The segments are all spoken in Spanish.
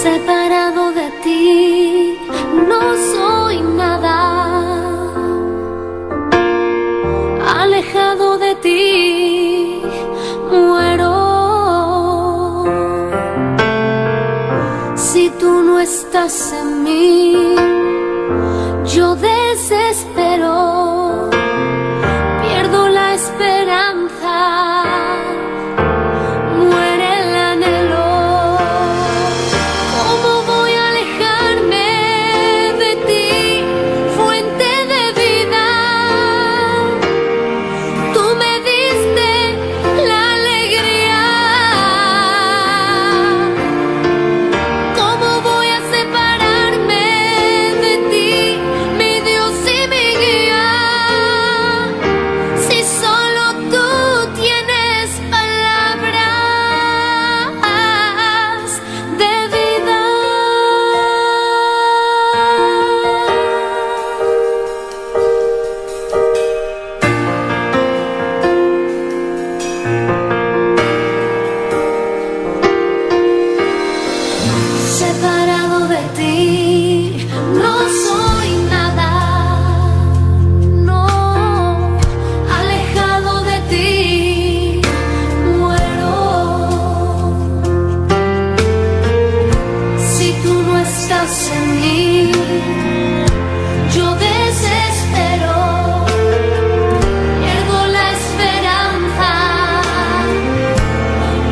Separado de ti, no soy nada. Alejado de ti, muero. Si tú no estás en mí, yo desespero, pierdo la esperanza, muere el anhelo. ¿Cómo voy a alejarme de ti, fuente de vida? Tú me diste la alegría. ¿Cómo voy a separarme de ti, mi Dios y mi guía? Si solo tú tienes palabras de vida. Separado de ti, no soy nada. No, alejado de ti, muero. Si tú no estás en mí, yo desespero, pierdo la esperanza,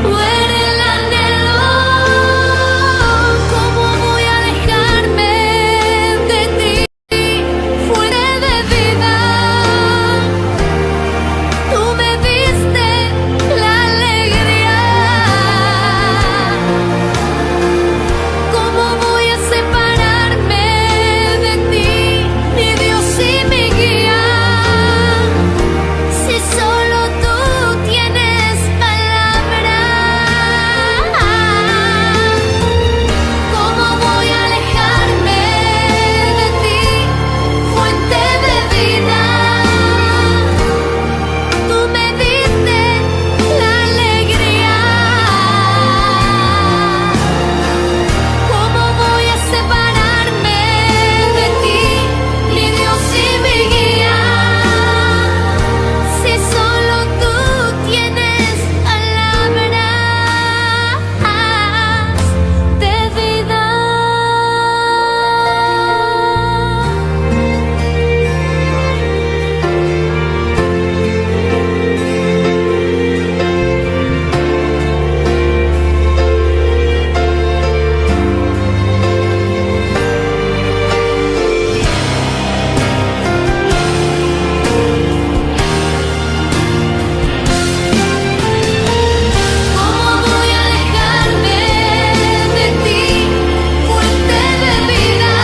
muere el anhelo. ¿Cómo voy a alejarme de ti, fuente de vida? Tú me diste la alegría. ¿Cómo voy a separarme de ti, mi Dios y mi guía? Si solo tú tienes palabras. ¿Cómo voy a alejarme de ti, fuente de vida? Tú me diste la alegría. ¿Cómo voy a separarme de ti, mi Dios y mi guía? Si solo tú tienes palabras de vida. ¿Cómo voy a alejarme de ti, fuente de vida?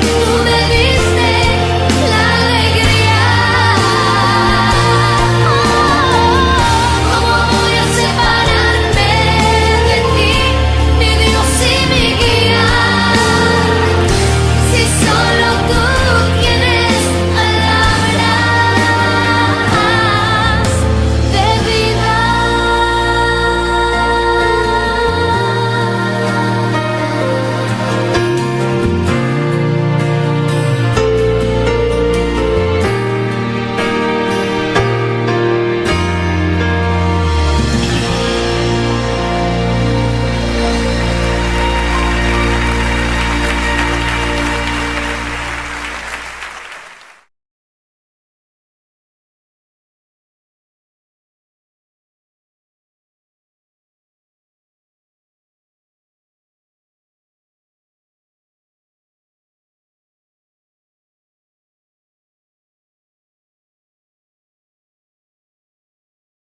Tú me diste la alegría. ¿Cómo voy a separarme de ti, mi Dios y mi guía? Si solo tú tienes palabras de vida.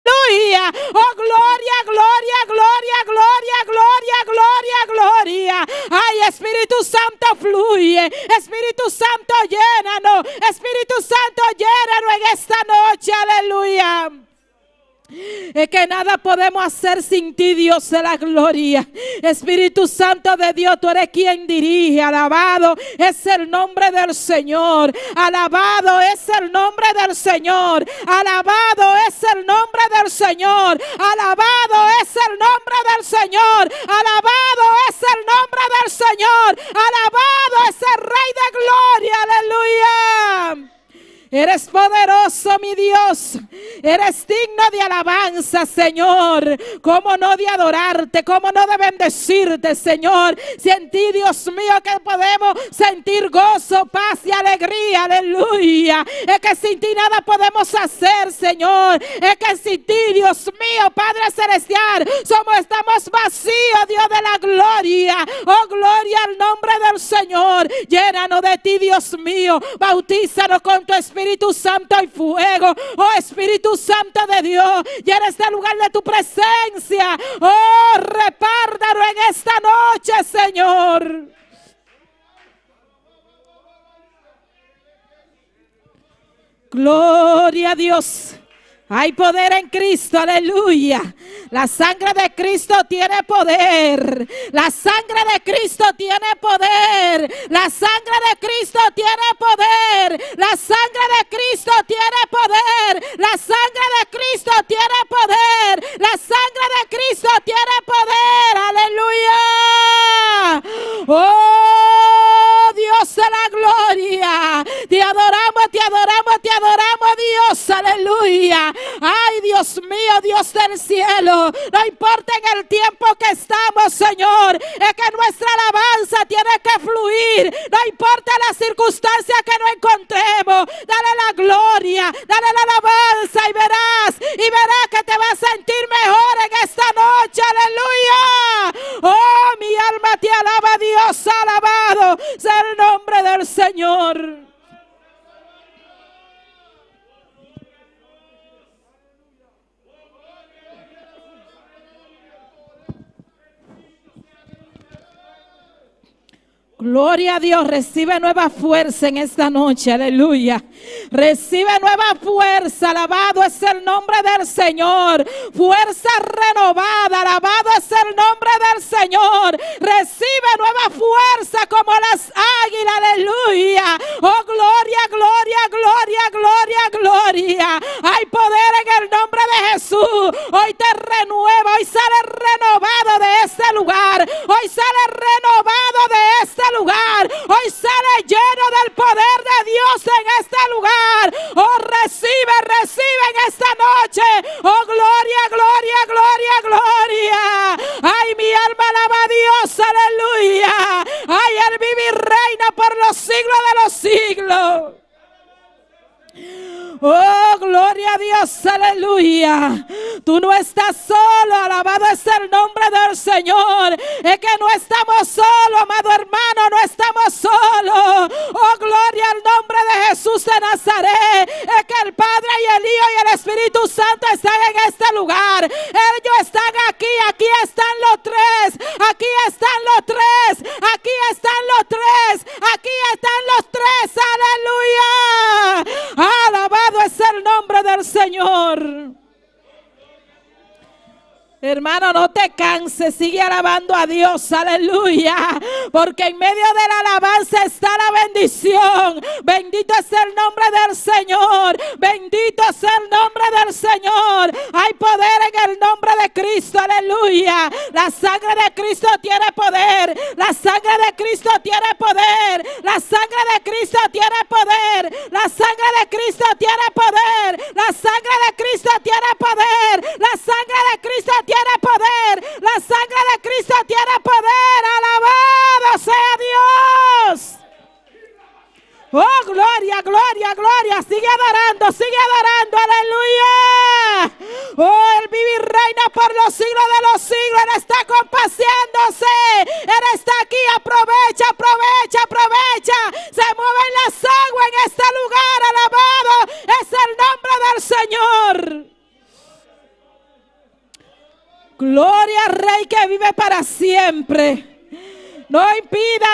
Aleluya. Oh, gloria, gloria, gloria, gloria, gloria, gloria, gloria. Ay, Espíritu Santo fluye. Espíritu Santo llénanos. Espíritu Santo llénanos en esta noche. Aleluya. Es que nada podemos hacer sin ti, Dios de la gloria. Espíritu Santo de Dios, tú eres quien dirige. Alabado es el nombre del Señor. Alabado es el nombre del Señor. Alabado es el nombre del Señor. Alabado es el nombre del Señor. Alabado es el nombre del Señor. Alabado es el Rey de gloria. Aleluya. Eres poderoso, mi Dios. Eres digno de alabanza, Señor. ¿Cómo no de adorarte? ¿Cómo no de bendecirte, Señor? Si en ti, Dios mío, que podemos sentir gozo, paz y alegría. Aleluya. Es que sin ti nada podemos hacer, Señor. Es que sin ti, Dios mío, Padre celestial, estamos vacíos, Dios de la gloria. Oh, gloria al nombre del Señor. Llénanos de ti, Dios mío. Bautízanos con tu Espíritu Santo y fuego. Oh, Espíritu Santo de Dios, llena este lugar de tu presencia. Oh, repárdalo en esta noche, Señor. Gloria a Dios. Hay poder en Cristo, aleluya. La sangre de Cristo tiene poder. La sangre de Cristo tiene poder. La sangre de Cristo tiene poder. La sangre de Cristo tiene poder. La sangre de Cristo tiene poder. La sangre de Cristo tiene poder. Aleluya. Oh, Dios de la gloria. Te adoramos, te adoramos, te adoramos, Dios. Aleluya. Ay, Dios mío, Dios del cielo, no importa en el tiempo que estamos, Señor, es que nuestra alabanza tiene que fluir, no importa las circunstancias que nos encontremos. Dale la gloria, dale la alabanza y verás que te vas a sentir mejor en esta noche. Aleluya. Oh, mi alma te alaba, Dios. Alabado sea el nombre del Señor. Gloria a Dios, recibe nueva fuerza en esta noche, aleluya. Recibe nueva fuerza, alabado es el nombre del Señor. Fuerza renovada, alabado es el nombre del Señor. Recibe nueva fuerza como las águilas, aleluya. Oh, gloria, gloria, gloria, gloria, gloria. Hay poder en el nombre de Jesús. Hoy te renueva, hoy sale renovado de este lugar. Hoy sale renovado de este lugar. Hoy sale lleno del poder de Dios en este lugar. Oh, recibe, recibe en esta noche. Oh, gloria, gloria, gloria, gloria. Ay, mi alma alaba a Dios, aleluya. Ay, Él vive y reina por los siglos de los siglos. Oh, gloria a Dios, aleluya. Tú no estás solo, alabado es el nombre del Señor. Es que no estamos solos, amado hermano, no estamos solos. Oh, gloria al nombre de Jesús de Nazaret. Es que el Padre y el Hijo y el Espíritu Santo están en este lugar. Ellos están aquí, aquí están los tres. Aquí están los tres. Aquí están los tres. Aquí están los tres, aleluya. Alabado es el nombre del Señor. Hermano, no te canses, sigue alabando a Dios, aleluya, porque en medio de la alabanza está la bendición. Bendito es el nombre del Señor, bendito es el nombre del Señor. Hay poder en el nombre de Cristo, aleluya. La sangre de Cristo tiene poder, la sangre de Cristo tiene poder, la sangre de Cristo tiene poder, la sangre de Cristo tiene poder, la sangre de Cristo tiene poder, la sangre de Cristo tiene poder, la sangre de Cristo tiene poder. Alabado sea Dios. Oh, gloria, gloria, gloria. Sigue adorando, aleluya. Oh, Él vive y reina por los siglos de los siglos. Él está compaciéndose. Él está aquí, aprovecha, aprovecha, aprovecha. Se mueven las aguas en este lugar, alabado es el nombre del Señor. Gloria al Rey que vive para siempre. No impida,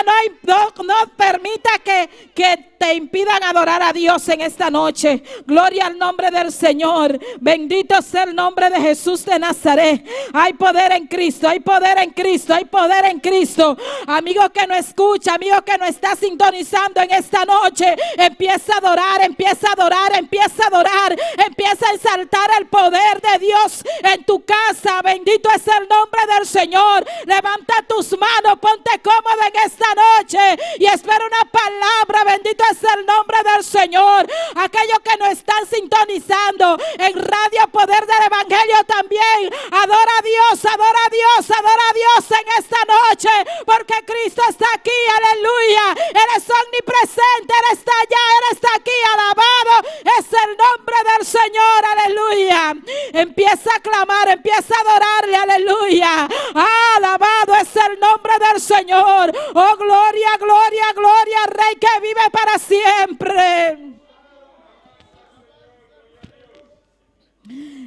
no permita que te impidan adorar a Dios en esta noche. Gloria al nombre del Señor. Bendito sea el nombre de Jesús de Nazaret. Hay poder en Cristo, hay poder en Cristo, hay poder en Cristo. Amigo que no escucha, amigo que no está sintonizando en esta noche, empieza a adorar, empieza a adorar, empieza a adorar, empieza a exaltar el poder de Dios en tu casa. Bendito es el nombre del Señor. Levanta tus manos, ponte cómodo en esta noche y espera una palabra. Bendito es el nombre del Señor. Aquellos que no están sintonizando en Radio Poder del Evangelio también, adora a Dios, adora a Dios, adora a Dios en esta noche, porque Cristo está aquí, aleluya. Él es omnipresente, Él está allá, Él está aquí, alabado es el nombre del Señor, aleluya. Empieza a clamar, empieza a adorarle, aleluya. Alabado es el nombre del Señor. Oh, gloria, gloria, gloria al Rey que vive para siempre.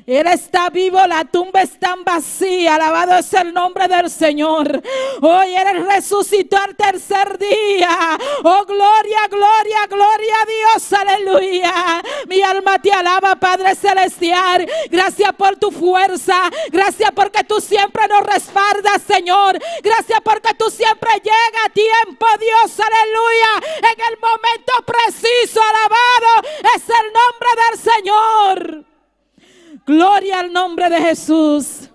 Él está vivo, la tumba está vacía. Alabado es el nombre del Señor. Hoy Él resucitó al tercer día. Oh, gloria, gloria, gloria a Dios, aleluya. Mi alma te alaba, Padre Celestial. Gracias por tu fuerza. Gracias porque tú siempre nos respaldas, Señor. Gracias porque tú siempre llegas a tiempo, Dios, aleluya. En el momento preciso, alabado es el nombre del Señor. Gloria al nombre de Jesús.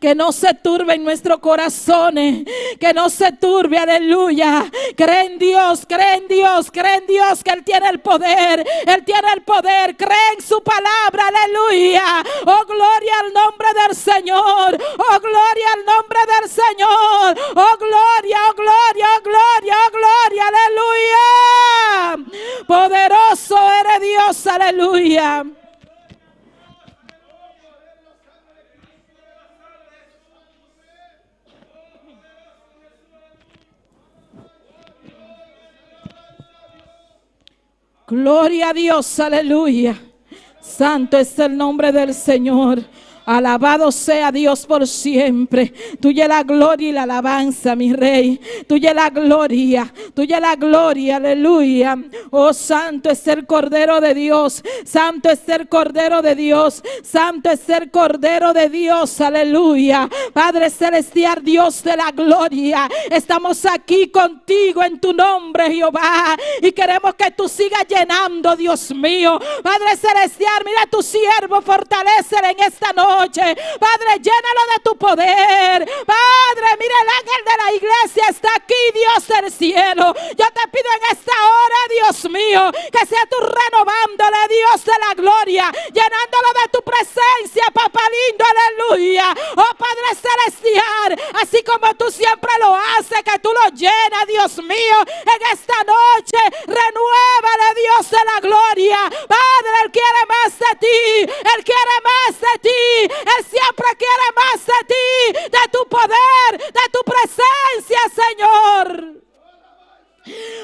Que no se turbe en nuestros corazones, que no se turbe, aleluya. Cree en Dios, cree en Dios, cree en Dios que Él tiene el poder, Él tiene el poder. Cree en su palabra, aleluya. Oh, gloria al nombre del Señor, oh, gloria al nombre del Señor, oh, gloria, oh, gloria, oh, gloria, oh, gloria, aleluya. Poderoso eres Dios, aleluya. Gloria a Dios, aleluya. Santo es el nombre del Señor. Alabado sea Dios por siempre. Tuya la gloria y la alabanza, mi Rey. Tuya la gloria, aleluya. Oh, santo es el Cordero de Dios. Santo es el Cordero de Dios. Santo es el Cordero de Dios, aleluya. Padre Celestial, Dios de la gloria, estamos aquí contigo en tu nombre, Jehová, y queremos que tú sigas llenando, Dios mío. Padre Celestial, mira a tu siervo, fortalécele en esta noche. Padre, llénalo de tu poder. Padre, mira, el ángel de la iglesia está aquí, Dios del cielo. Yo te pido en esta hora, Dios mío, que sea tú renovándole, Dios de la gloria, llenándolo de tu presencia, papá lindo, aleluya. Oh, Padre Celestial, así como tú siempre lo haces, que tú lo llenas, Dios mío, en esta noche, renuévale, Dios de la gloria. Padre, Él quiere más de ti, Él quiere más de ti. Él siempre quiere más de ti, de tu poder, de tu presencia, Señor.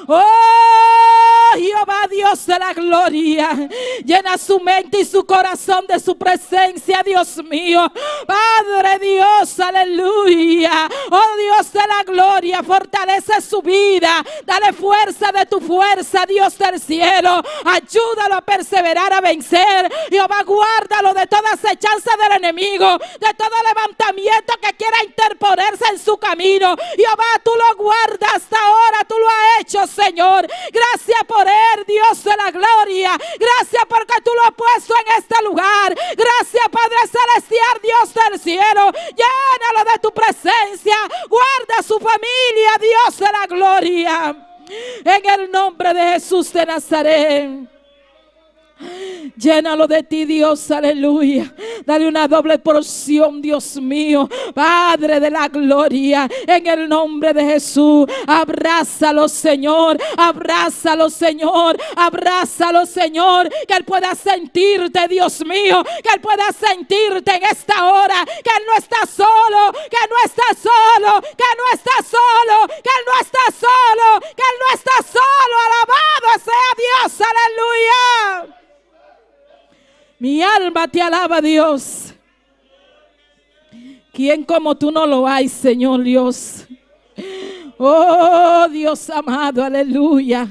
Oh, Jehová, Dios de la gloria, llena su mente y su corazón de su presencia, Dios mío. Padre Dios, aleluya. Oh, Dios de la gloria, fortalece su vida, dale fuerza de tu fuerza, Dios del cielo. Ayúdalo a perseverar, a vencer. Jehová, guárdalo de toda acechanza del enemigo, de todo levantamiento que quiera interponerse en su camino. Jehová, tú lo guardas hasta ahora, tú lo has hecho, Señor. Gracias por él, Dios de la gloria. Gracias porque tú lo has puesto en este lugar. Gracias, Padre Celestial, Dios del cielo. Llénalo de tu presencia. Guarda su familia, Dios de la gloria. En el nombre de Jesús de Nazaret. Llénalo de ti, Dios, aleluya. Dale una doble porción, Dios mío, Padre de la gloria, en el nombre de Jesús. Abrázalo, Señor, abrázalo, Señor, abrázalo, Señor. Que Él pueda sentirte, Dios mío, que Él pueda sentirte en esta hora, que Él no está solo, que no está solo, que no está solo, que Él no está solo, que Él no está solo. Alabado sea Dios, aleluya. Mi alma te alaba, Dios. ¿Quién como tú no lo hay, Señor Dios? Oh Dios amado, aleluya.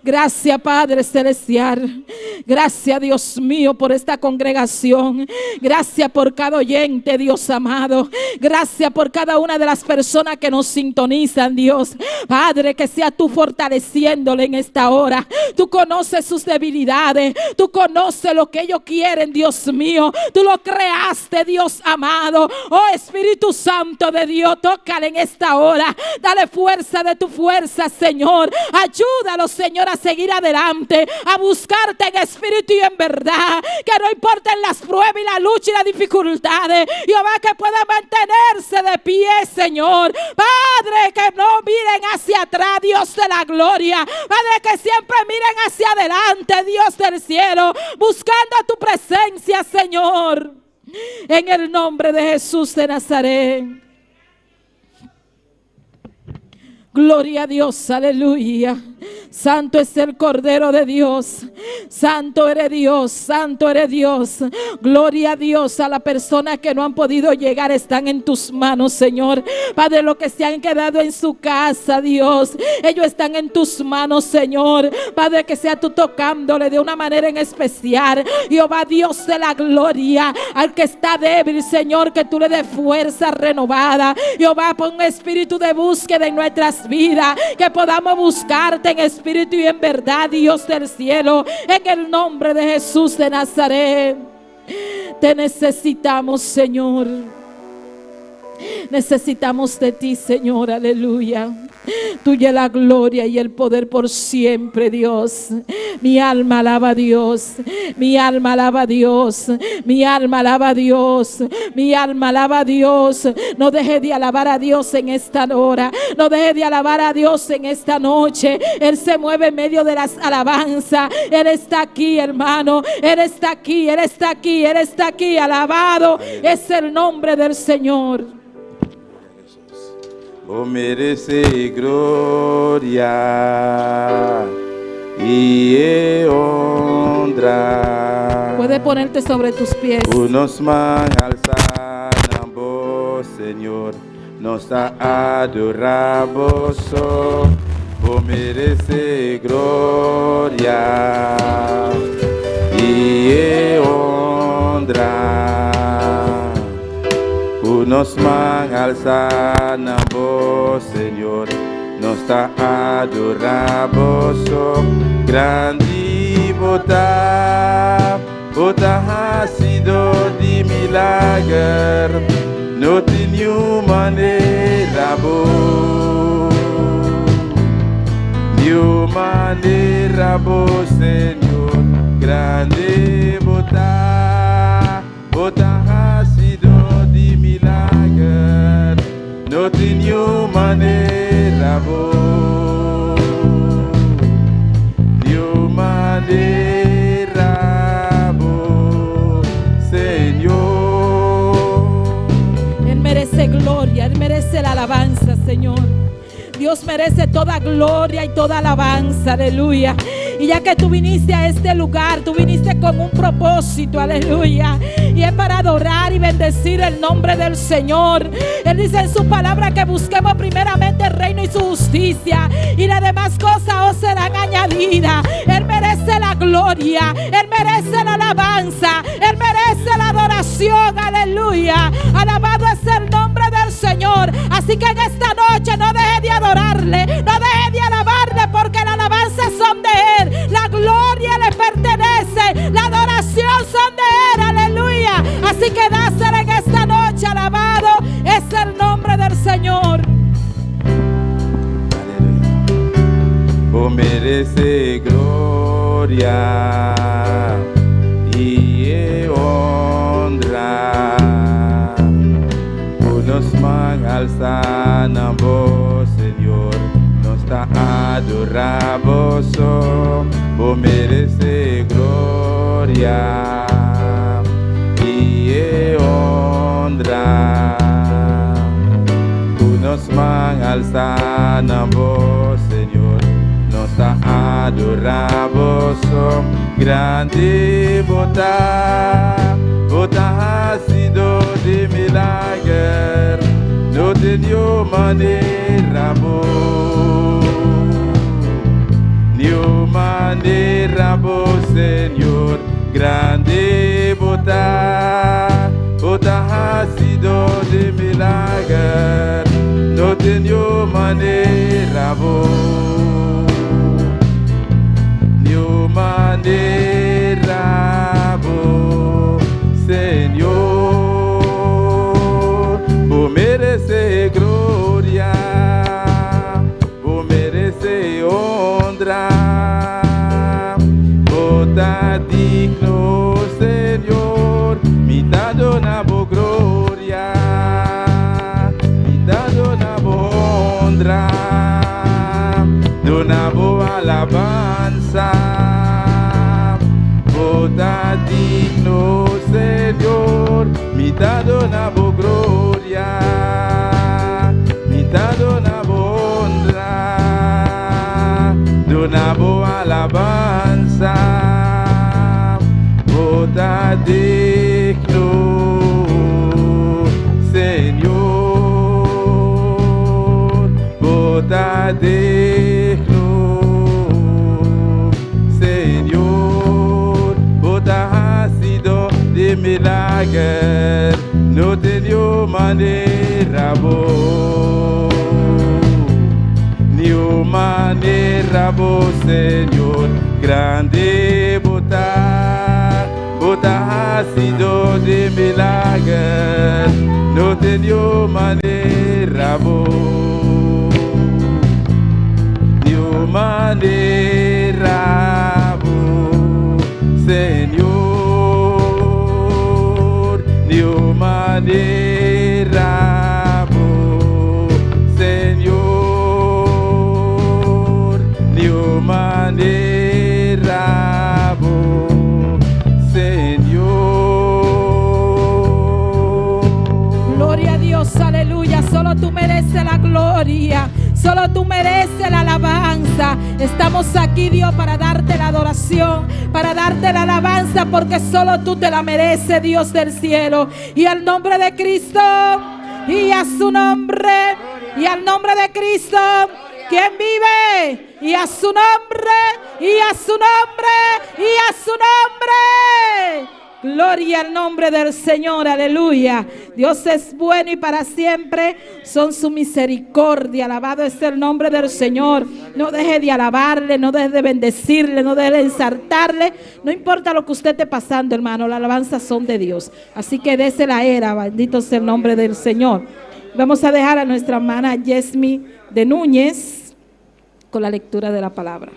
Gracias Padre Celestial. Gracias Dios mío por esta congregación. Gracias por cada oyente, Dios amado. Gracias por cada una de las personas que nos sintonizan, Dios. Padre, que sea tú fortaleciéndole en esta hora. Tú conoces sus debilidades. Tú conoces lo que ellos quieren, Dios mío. Tú lo creaste, Dios amado. Oh Espíritu Santo de Dios, tócale en esta hora. Dale fuerza de tu fuerza, Señor. Ayúdalo, Señor, a seguir adelante, a buscarte en espíritu y en verdad. Que no importen las pruebas y la lucha y las dificultades, Jehová, que pueda mantenerse de pie, Señor. Padre, que no miren hacia atrás, Dios de la gloria. Padre, que siempre miren hacia adelante, Dios del cielo, buscando tu presencia, Señor. En el nombre de Jesús de Nazaret. Gloria a Dios, aleluya. Santo es el Cordero de Dios. Santo eres Dios, santo eres Dios. Gloria a Dios. A las personas que no han podido llegar, están en tus manos, Señor. Padre, los que se han quedado en su casa, Dios, ellos están en tus manos, Señor. Padre, que sea tú tocándole de una manera en especial. Jehová, Dios de la gloria, al que está débil, Señor, que tú le des fuerza renovada. Jehová, pon un espíritu de búsqueda en nuestras vidas, que podamos buscarte en espíritu y en verdad, Dios del cielo, en el nombre de Jesús de Nazaret. Te necesitamos, Señor. Necesitamos de ti, Señor, aleluya. Tuya es la gloria y el poder por siempre, Dios. Mi alma alaba a Dios. Mi alma alaba a Dios. Mi alma alaba a Dios. Mi alma alaba a Dios. No deje de alabar a Dios en esta hora. No deje de alabar a Dios en esta noche. Él se mueve en medio de las alabanzas. Él está aquí, hermano. Él está aquí, Él está aquí, Él está aquí. Alabado es el nombre del Señor. Oh, merece gloria y honra. Puedes ponerte sobre tus pies. Nos man alzamos, Señor, nos adoramos. Oh, merece gloria y honra. Nos man alzamos, Señor, nos adoramos. Grande bota ha sido de milagre, no tenía manera Señor. Grande bota ha sido de milagre, no tenía manera Señor. Él merece gloria, Él merece la alabanza, Señor. Dios merece toda gloria y toda alabanza, aleluya. Y ya que tú viniste a este lugar, tú viniste con un propósito, aleluya. Y es para adorar y bendecir el nombre del Señor. Él dice en su palabra que busquemos primeramente el reino y su justicia, y las demás cosas os serán añadidas. Él merece la gloria, Él merece la alabanza, Él merece la adoración, aleluya. Alabado es el nombre del Señor. Así que en esta noche no deje de adorarle, no deje de alabarle, porque la alabanza son de Él, la gloria le pertenece, la adoración son de Él, aleluya. Así que dásela en esta noche. Alabado es el nombre del Señor. Oh, merece gloria y honra. Nos man alzamos, Señor, nos adoramos. Oh, merece gloria y honra. Nos man alzamos, Señor, nos adoramos. Grande bota ha sido de milagre, no tenho maneira boa. Nenhuma maneira boa, Senhor, grande botar, botar ha sido de milagre, não tenho maneira boa, nenhuma maneira boa, Senhor, por merecer glória, por merecer honra, botar digno, Senhor, me dá dona boa glória, me dá dona boa honra, dona boa alabança, botar digno, Senhor, me dá dona boa glória, me dá dona boa honra, dona boa alabança, botar digno, Senhor, botar digno, Senhor, botar sido de milagre, não tenho maneira boa, nenhuma maneira boa, Senhor, grande botar, botar sido de milagre, não tenho maneira boa, nenhuma maneira boa, Senhor, nenhuma maneira boa, Senhor, nenhuma maneira boa, Senhor. Gloria a Dios, aleluya. Solo tú mereces la gloria. Solo tú mereces la alabanza. Estamos aquí, Dios, para darte la adoración, para darte la alabanza, porque solo tú te la mereces, Dios del cielo. Y al nombre de Cristo, y a su nombre, y al nombre de Cristo, quien vive, y a su nombre, y a su nombre, y a su nombre. Gloria al nombre del Señor, aleluya. Dios es bueno y para siempre son su misericordia. Alabado es el nombre del Señor. No deje de alabarle, no deje de bendecirle, no deje de exaltarle. No importa lo que usted esté pasando, hermano, las alabanzas son de Dios. Así que dese la era, bendito sea el nombre del Señor. Vamos a dejar a nuestra hermana Yesmi de Núñez con la lectura de la palabra.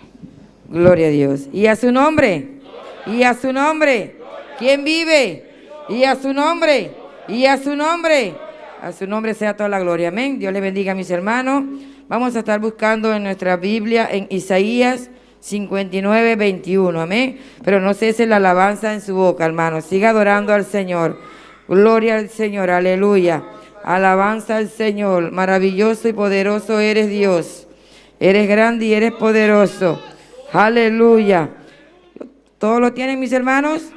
Gloria a Dios. Y a su nombre, y a su nombre. ¿Quién vive? Y a su nombre, y a su nombre. A su nombre sea toda la gloria. Amén. Dios le bendiga a mis hermanos. Vamos a estar buscando en nuestra Biblia en Isaías 59, 21. Amén. Pero no cese la alabanza en su boca, hermano. Siga adorando al Señor. Gloria al Señor. Aleluya. Alabanza al Señor. Maravilloso y poderoso eres Dios. Eres grande y eres poderoso. Aleluya. ¿Todos lo tienen, mis hermanos?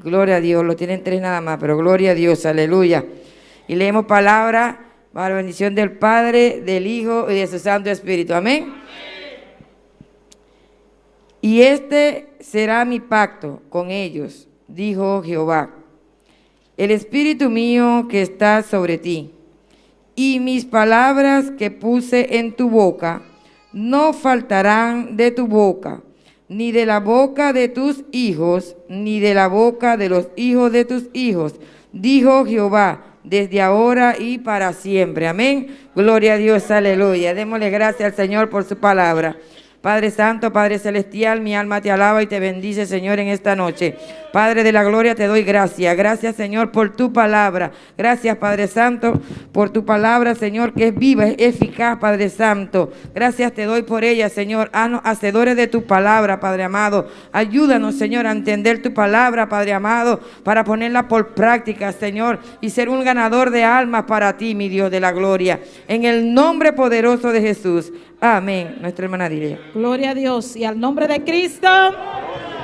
Gloria a Dios, lo tienen tres nada más, pero gloria a Dios, aleluya. Y leemos palabra para la bendición del Padre, del Hijo y de su Santo Espíritu, amén. Y este será mi pacto con ellos, dijo Jehová. El Espíritu mío que está sobre ti, y mis palabras que puse en tu boca, no faltarán de tu boca, ni de la boca de tus hijos, ni de la boca de los hijos de tus hijos, dijo Jehová, desde ahora y para siempre. Amén. Gloria a Dios, aleluya. Démosle gracias al Señor por su palabra. Padre Santo, Padre Celestial, mi alma te alaba y te bendice, Señor, en esta noche. Padre de la gloria, te doy gracias. Gracias, Señor, por tu palabra. Gracias, Padre Santo, por tu palabra, Señor, que es viva, es eficaz, Padre Santo. Gracias te doy por ella, Señor. Haznos hacedores de tu palabra, Padre amado. Ayúdanos, Señor, a entender tu palabra, Padre amado, para ponerla por práctica, Señor, y ser un ganador de almas para ti, mi Dios de la gloria. En el nombre poderoso de Jesús. Amén. Nuestra hermana Dilia. Gloria a Dios. Y al nombre de Cristo,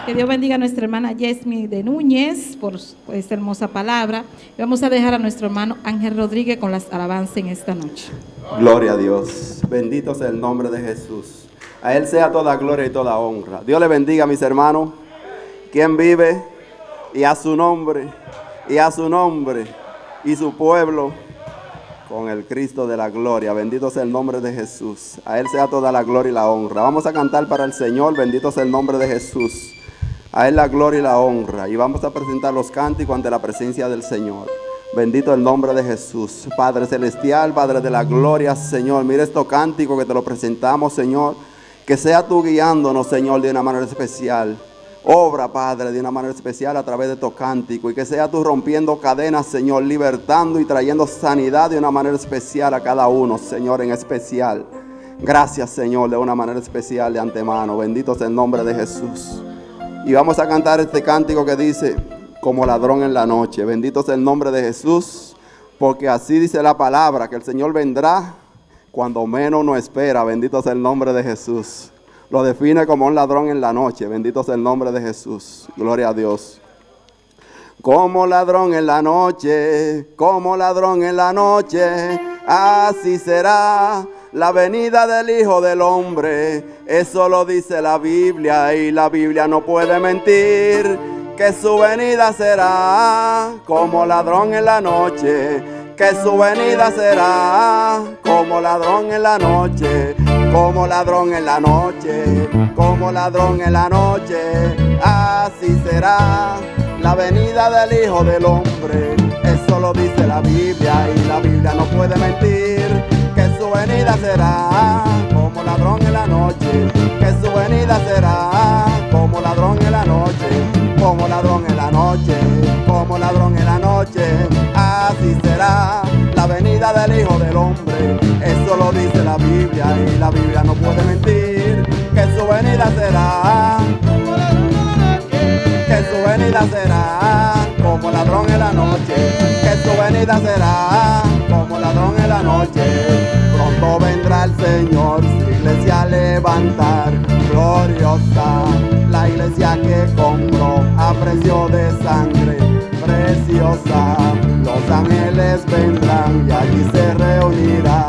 Que Dios bendiga a nuestra hermana Yesmi de Núñez por esta hermosa palabra. Y vamos a dejar a nuestro hermano Ángel Rodríguez con las alabanzas en esta noche. Gloria a Dios. Bendito sea el nombre de Jesús. A Él sea toda gloria y toda honra. Dios le bendiga, mis hermanos. Quien vive y a su nombre, y su pueblo con el Cristo de la gloria. Bendito sea el nombre de Jesús. A Él sea toda la gloria y la honra. Vamos a cantar para el Señor. Bendito sea el nombre de Jesús. A Él la gloria y la honra. Y vamos a presentar los cánticos ante la presencia del Señor. Bendito el nombre de Jesús. Padre celestial, Padre de la gloria, Señor. Mira estos cánticos que te los presentamos, Señor. Que sea tú guiándonos, Señor, de una manera especial. Obra, Padre, de una manera especial a través de estos cánticos. Y que sea tú rompiendo cadenas, Señor, libertando y trayendo sanidad de una manera especial a cada uno, Señor, en especial. Gracias, Señor, de una manera especial de antemano. Bendito sea el nombre de Jesús. Y vamos a cantar este cántico que dice, como ladrón en la noche. Bendito sea el nombre de Jesús, porque así dice la palabra, que el Señor vendrá cuando menos nos espera. Bendito sea el nombre de Jesús. Lo define como un ladrón en la noche. Bendito sea el nombre de Jesús. Gloria a Dios. Como ladrón en la noche, como ladrón en la noche, así será la venida del Hijo del Hombre. Eso lo dice la Biblia y la Biblia no puede mentir. Que su venida será como ladrón en la noche. Que su venida será como ladrón en la noche. Como ladrón en la noche, como ladrón en la noche. Así será la venida del Hijo del Hombre. Eso lo dice la Biblia y la Biblia no puede mentir. Que su venida será como ladrón en la noche. Que su venida será como ladrón en la noche. Como ladrón en la noche, como ladrón en la noche. Así será la venida del Hijo del Hombre. Eso lo dice la Biblia y la Biblia no puede mentir. Que su venida será como ladrón en la noche. Que su venida será como ladrón en la noche. Que su venida será como ladrón en la noche. Pronto vendrá el Señor, su iglesia a levantar, gloriosa, la iglesia que compró a precio de sangre preciosa. Los ángeles vendrán y allí se reunirá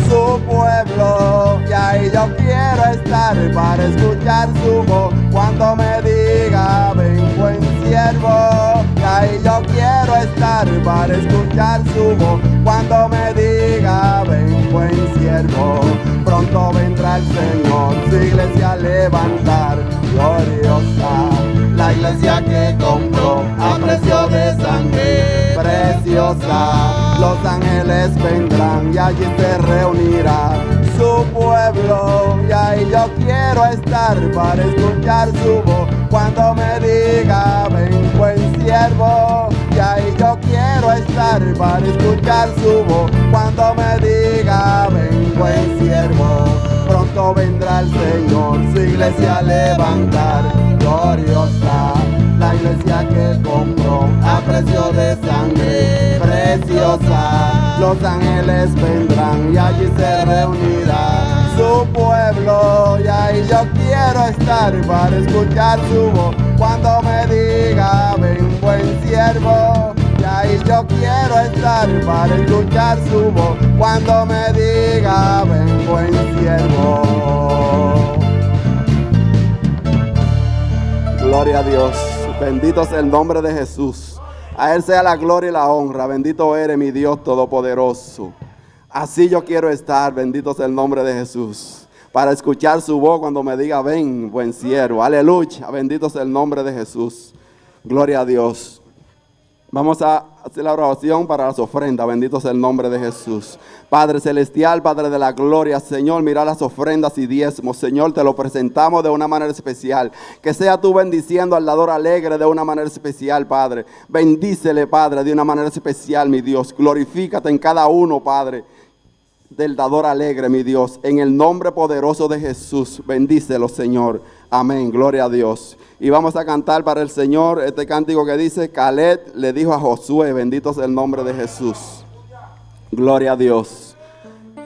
su pueblo. Y ahí yo quiero estar para escuchar su voz cuando me diga, ven buen siervo. Y ahí yo quiero estar para escuchar su voz cuando me diga, ven buen siervo. Pronto vendrá el Señor, su iglesia a levantar, gloriosa, la iglesia que compró a precio de sangre preciosa. Los ángeles vendrán y allí se reunirá su pueblo. Y ahí yo quiero estar para escuchar su voz cuando me diga, ven buen siervo. Y ahí yo quiero estar para escuchar su voz cuando me diga, ven buen siervo. Pronto vendrá el Señor, su iglesia a levantar, gloriosa, la iglesia que compró a precio de sangre preciosa. Los ángeles vendrán y allí se reunirá su pueblo. Y ahí yo quiero estar para escuchar su voz cuando me diga, ven buen siervo. Y ahí yo quiero estar para escuchar su voz cuando me diga, ven buen siervo. Gloria a Dios. Bendito sea el nombre de Jesús. A Él sea la gloria y la honra. Bendito eres, mi Dios todopoderoso. Así yo quiero estar. Bendito sea el nombre de Jesús. Para escuchar su voz cuando me diga, ven, buen siervo. Aleluya. Bendito sea el nombre de Jesús. Gloria a Dios. Vamos a hacer la oración para las ofrendas. Bendito sea el nombre de Jesús. Padre celestial, Padre de la gloria, Señor, mira las ofrendas y diezmos. Señor, te lo presentamos de una manera especial. Que sea tú bendiciendo al dador alegre de una manera especial, Padre. Bendícele, Padre, de una manera especial, mi Dios. Glorifícate en cada uno, Padre, del dador alegre, mi Dios. En el nombre poderoso de Jesús, bendícelo, Señor. Amén, gloria a Dios. Y vamos a cantar para el Señor este cántico que dice, Caleb le dijo a Josué, bendito sea el nombre de Jesús. Gloria a Dios.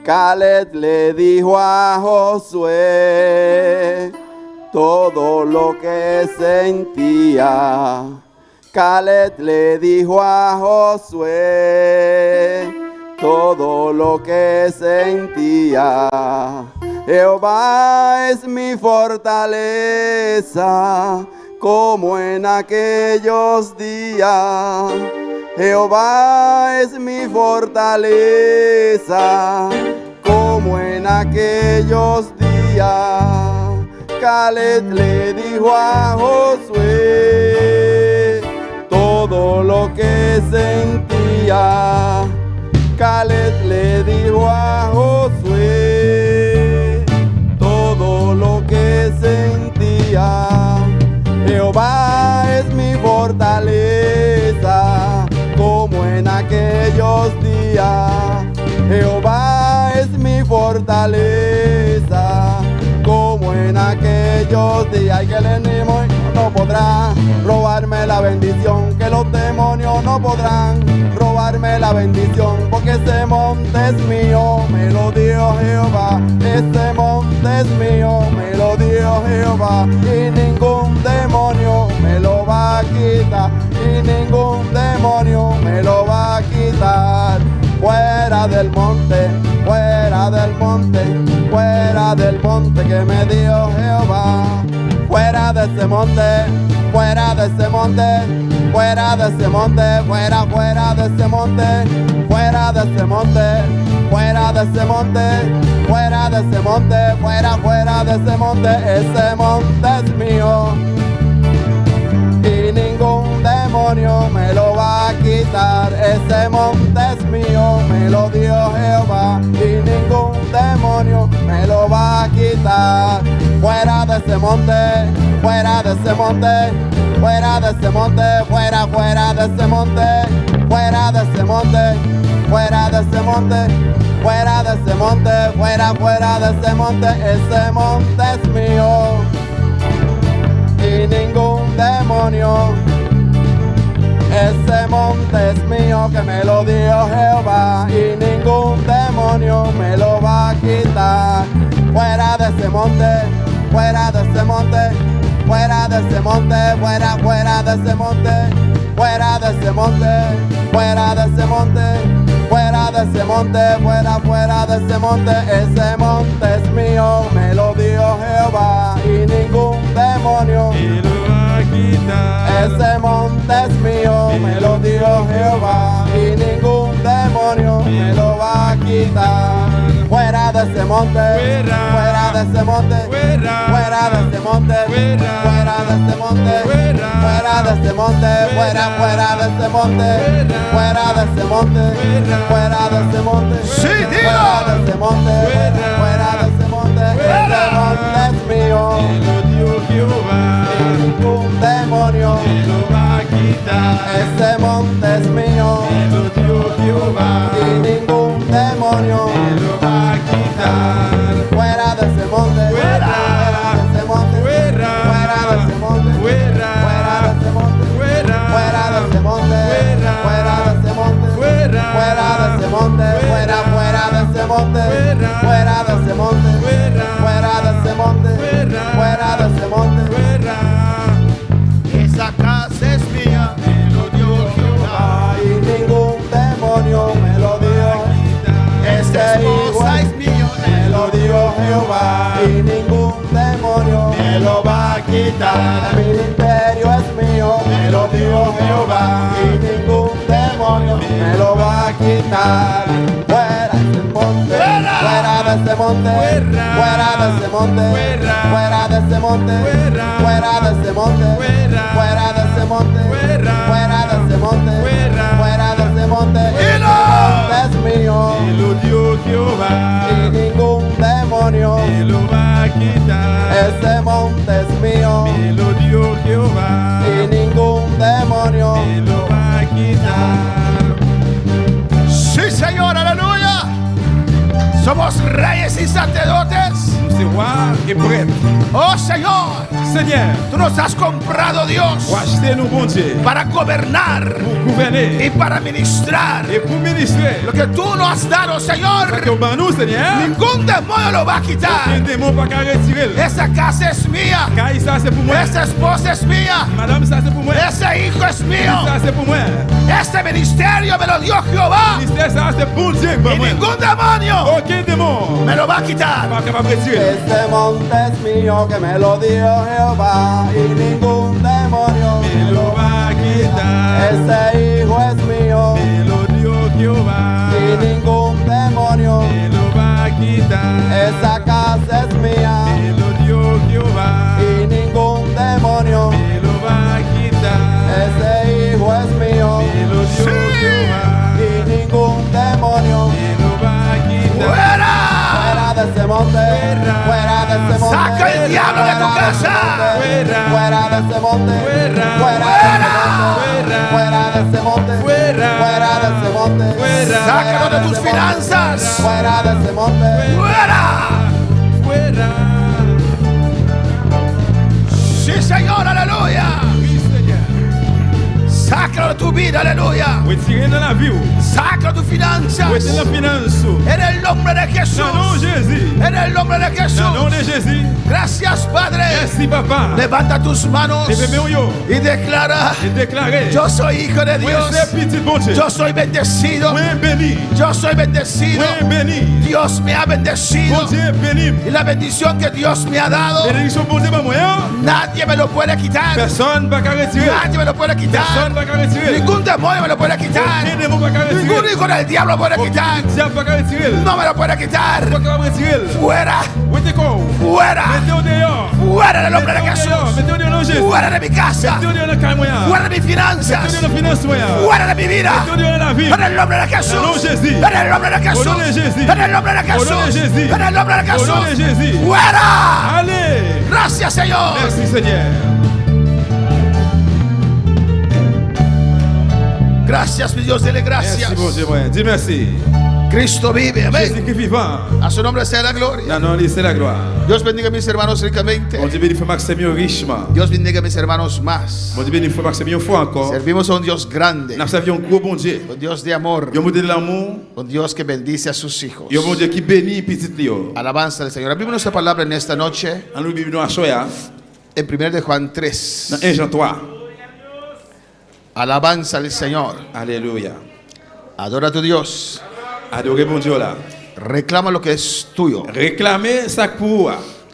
Caleb le dijo a Josué, todo lo que sentía. Caleb le dijo a Josué todo lo que sentía. Jehová es mi fortaleza, como en aquellos días. Jehová es mi fortaleza, como en aquellos días. Caleb le dijo a Josué todo lo que sentía. Caleb le dijo a Josué todo lo que sentía. Jehová es mi fortaleza, como en aquellos días. Jehová es mi fortaleza, como en aquellos días. Y que el enemigo no podrá robarme la bendición, que los demonios no podrán robarme la bendición, porque ese monte es mío, me lo dio Jehová. Ese monte es mío, me lo dio Jehová, y ningún demonio me lo va a quitar, y ningún demonio me lo va a quitar. Fuera del monte, fuera del monte, fuera del monte que me dio Jehová. Fuera de ese monte, fuera de ese monte, fuera de ese monte, fuera, fuera de ese monte, fuera de ese monte, fuera de ese monte, fuera de ese monte, fuera, fuera de ese monte. Ese monte es mío, y ningún demonio me lo va a quitar. Ese monte es mío, me lo dio Jehová, y ningún demonio me lo va a quitar. Fuera de ese monte, fuera de ese monte, fuera de ese monte, fuera, fuera de ese monte, fuera de ese monte, fuera de ese monte, fuera de ese monte, fuera, fuera de ese monte. Ese monte es mío, y ningún demonio. Ese monte es mío, que me lo dio Jehová, y ningún demonio me lo va a quitar. Fuera de ese monte, fuera de ese monte, fuera de ese monte, fuera, fuera de ese monte, fuera de ese monte, fuera de ese monte, fuera de ese monte, fuera, fuera de ese monte. Ese monte es mío, me lo dio Jehová, y ningún demonio y lo va a quitar. ese monte es mío, me lo dio Jehová, y ningún demonio me lo va a quitar. Fuera de ese monte, fuera de ese monte, fuera de ese monte, fuera de ese monte, fuera de ese monte, fuera, fuera de ese monte, fuera de ese monte, fuera de ese monte, fuera de ese monte, fuera de ese monte. Ese monte es mío, Y lo dio Jehová, y ningún demonio. y lo va a quitar. Ese monte es mío, Y lo dio Jehová, y ningún demonio. y lo va a quitar. Fuera de ese monte, Fuera. fuera de ese monte, Fuera. fuera de ese monte, Fuera. fuera de ese monte, Fuera. fuera de ese monte, Fuera. fuera de ese monte, Fuera. fuera de ese monte, fuera, fuera de ese monte, Fuera. fuera de ese monte, Fuera. fuera de ese monte, Fuera. fuera de ese monte. Fuera. Esa casa es mía, Y lo dio Jehová, Y ningún demonio me lo dio. esta esposa es mío, Me lo dio Jehová, y ningún demonio me lo va a quitar. Mi imperio es mío, me lo dio Jehová, y ningún demonio me lo va a quitar. Fuera de ese monte, fuera de ese monte, fuera de ese monte, fuera de ese monte, fuera de ese monte, fuera de ese monte, fuera de ese monte, fuera de ese monte. Ese monte es mío, y lo dio Jehová, y ningún demonio. y lo va a quitar. Ese monte es mío, Y lo dio Jehová, y ningún demonio. y lo va a quitar. Sí, Señor, aleluya. Somos reyes y sacerdotes. Usted c'est roi et prêtre. Oh Señor, Seigneur, tú nos has comprado, Dios, pour acheter nous, bon Dieu, para gobernar pour gouverner y para ministrar. et pour ministrer. Lo que tú nos has dado, Señor, Parce que ben nous, Seigneur, ningún demonio lo va a quitar. aucun démon pas qu'à retirer. Esa casa es mía. Car ça c'est pour moi. Esa esposa es mía. Madame, ça c'est pour moi. Ese hijo es mío. Ça c'est pour moi. Este ministerio me lo dio Jehová. Ministère, ça c'est bon Dieu. Y Ben moi. ningún demonio Aucun démon me lo va a quitar. pas capable de retirer. Este monte es mío que me lo dio Jehová y ningún demonio Me lo va a quitar. Este hijo es mío Me lo dio Jehová. y ningún demonio. Me lo va a quitar. Esa casa es mía Me lo dio Jehová. y ningún demonio. Me lo va a quitar. Ese hijo es mío Me lo dio Jehová. y ningún demonio. Me lo va a quitar. ¡Fuera! Fuera de ese monte, fuera de ese monte. Saca el diablo de tu Fuera ese casa. monte, fuera de ese monte. Fuera. Fuera de ese monte. Fuera. Fuera de ese monte. Fuera. Sácalo de tus finanzas. Fuera de ese monte. ¡Fuera! Fuera. Sí, Señor, aleluya. Oui, Seigneur. Sácalo de tu vida, aleluya. Retirer dans la vie. Sácalo de tus finanzas. Retirer la finance. En el nombre de Jesús. Dans le nom de Jésus. En el nombre de Dans le nom de Jesús. Jésus. Gracias, Padre. Merci, papa. Levanta tus manos Levez mes yo. y declara: Et déclarez. yo soy hijo de Moi, Dios. c'est petit bon Dieu. Yo soy bendecido. Moi, béni. Yo soy bendecido. Moi, béni. Dios me ha bendecido. Bon Dieu, béni. Y la bendición que Dios me ha dado, Bénédiction bon Dieu, pas moyen. nadie me lo puede quitar. Personne ne va retirer. Nadie me lo puede quitar. Personne ne va retirer. Ningún demonio me lo puede quitar. Aucun démon va Ningún retirer. hijo del diablo puede quitar. Aucun diable va retirer. No me lo puede quitar. Pas capable de retirer. Fuera, Mettez quoi? fuera, Mettez-au dehors. fuera en el nombre de Mettez-au dehors. Jesús. Mettez-au dehors dans Jésus. Fuera de mi casa. Mettez-au dehors dans le caille moyen. Fuera de mis finanzas. Mettez-au dehors dans la finance moyen. Fuera de mi vida. Mettez-au dehors dans la vie. En el nombre de Jesús. Au nom de Jésus. En el nombre de Au nom de Jesús. Jésus. En el nombre de Au nom de Jesús. Jésus. En el nombre de Au nom de Jesús. Jésus. Fuera. Allez. Gracias, Señor. Merci Seigneur. Gracias, mi Dios, dele gracias. Merci bon Dieu. Moi. Dis merci. Cristo vive, Jésus amén. qui est vivant. A su nombre sea la gloria. Non, non, lui, c'est la gloire. Dios bendiga a mis hermanos ricamente. Bon Dieu bénit frère Maxime richement. Dios bendiga a mis hermanos más. Bon Dieu bénit frère Maxime une fois encore. Servimos a un Dios grande, Nous servons un gros bon Dieu. un Dios de amor, Un modèle d'amour. un Dios que bendice a sus hijos. Un bon Dieu qui bénit petit Léo. Alabanza del Señor. Abrimos nuestra palabra en esta noche En nous vivons à Soya. en 1 de Juan 3. Dans 1 Jean 3. Alabanza al Señor. Alléluia. Adora a tu Dios. Adorez bon Dieu là. Reclama lo que es tuyo. Réclamez ça pour vous.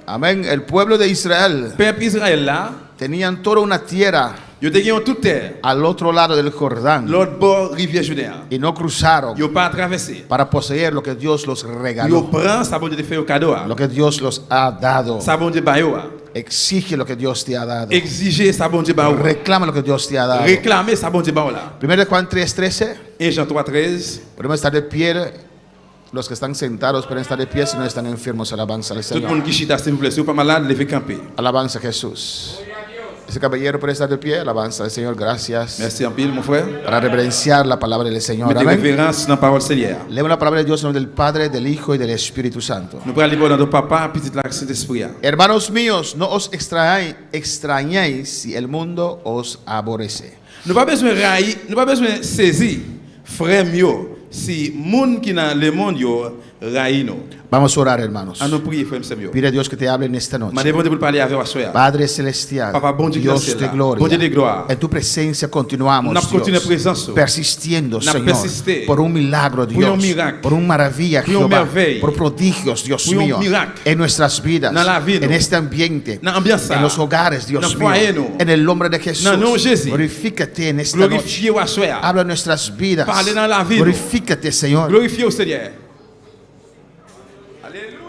Amén. El pueblo de Israel Peuple Israël là, tenían toda una tierra yo te gagne toute terre. al otro lado del Jordán L'autre bord rivière Jourdain. y no cruzaron Yo pas traversé. para poseer lo que Dios los Yo regaló, prends ça bon Dieu te fait au cadeau. lo que Dios los ha dado. Ça bon Dieu bayo. Exige lo que Dios te ha dado. Exigez ça bon Dieu bayo. Reclama lo que Dios te ha dado. Réclamez ça bon Dieu bayo là. 1 de Juan 3:13. 1 Jean 3:13. Podemos estar de pie. Los que están sentados pueden estar de pie si no están enfermos. Alabanza al Tout le Señor. monde qui chita s'il vous plaît, si vous pas malade, levez camper. Alabanza a Jesús. Ese caballero puede estar de pie. Alabanza al Señor. Gracias. Merci en pile mon frère. Para reverenciar la palabra del Señor. Mettez Amén. révérence dans la parole Seigneur. Leemos la palabra de Dios en nombre del Padre, del Hijo y del Espíritu Santo. Nous prenons les dans notre papa, petit la Saint-Esprit. Hermanos míos, no os extrañéis si el mundo os aborrece. Nous pas besoin railler, nous pas besoin saisir frère mieux si monde qui dans le monde yo raille nous. Vamos a orar, hermanos. À nous prier frère mieux. Pide a Dios que te hable en esta noche. Mandez bon Dieu pour parler avec vous. Padre celestial, Papa, bon Dieu Dios ciel, de bon Dieu de gloria, gloire. en tu presencia continuamos, Nous continuons Dios, présence. persistiendo, Nous Señor, persisté. por un milagro, Por un Dios, miracle. por un maravilla, Por un Jehová, merveille. por prodigios, Dios Por un mío, miracle. en nuestras vidas, Dans la vie, en no. este ambiente, Dans l'ambiance, en los hogares, Dios dans le mío, foyer, no. en el nombre de Jesús, Dans le nom de Jésus. glorifícate en esta noche, Glorifiez ou soya. habla en nuestras vidas, Parle dans la vie, no. glorifícate, Señor, Glorifiez au Seigneur.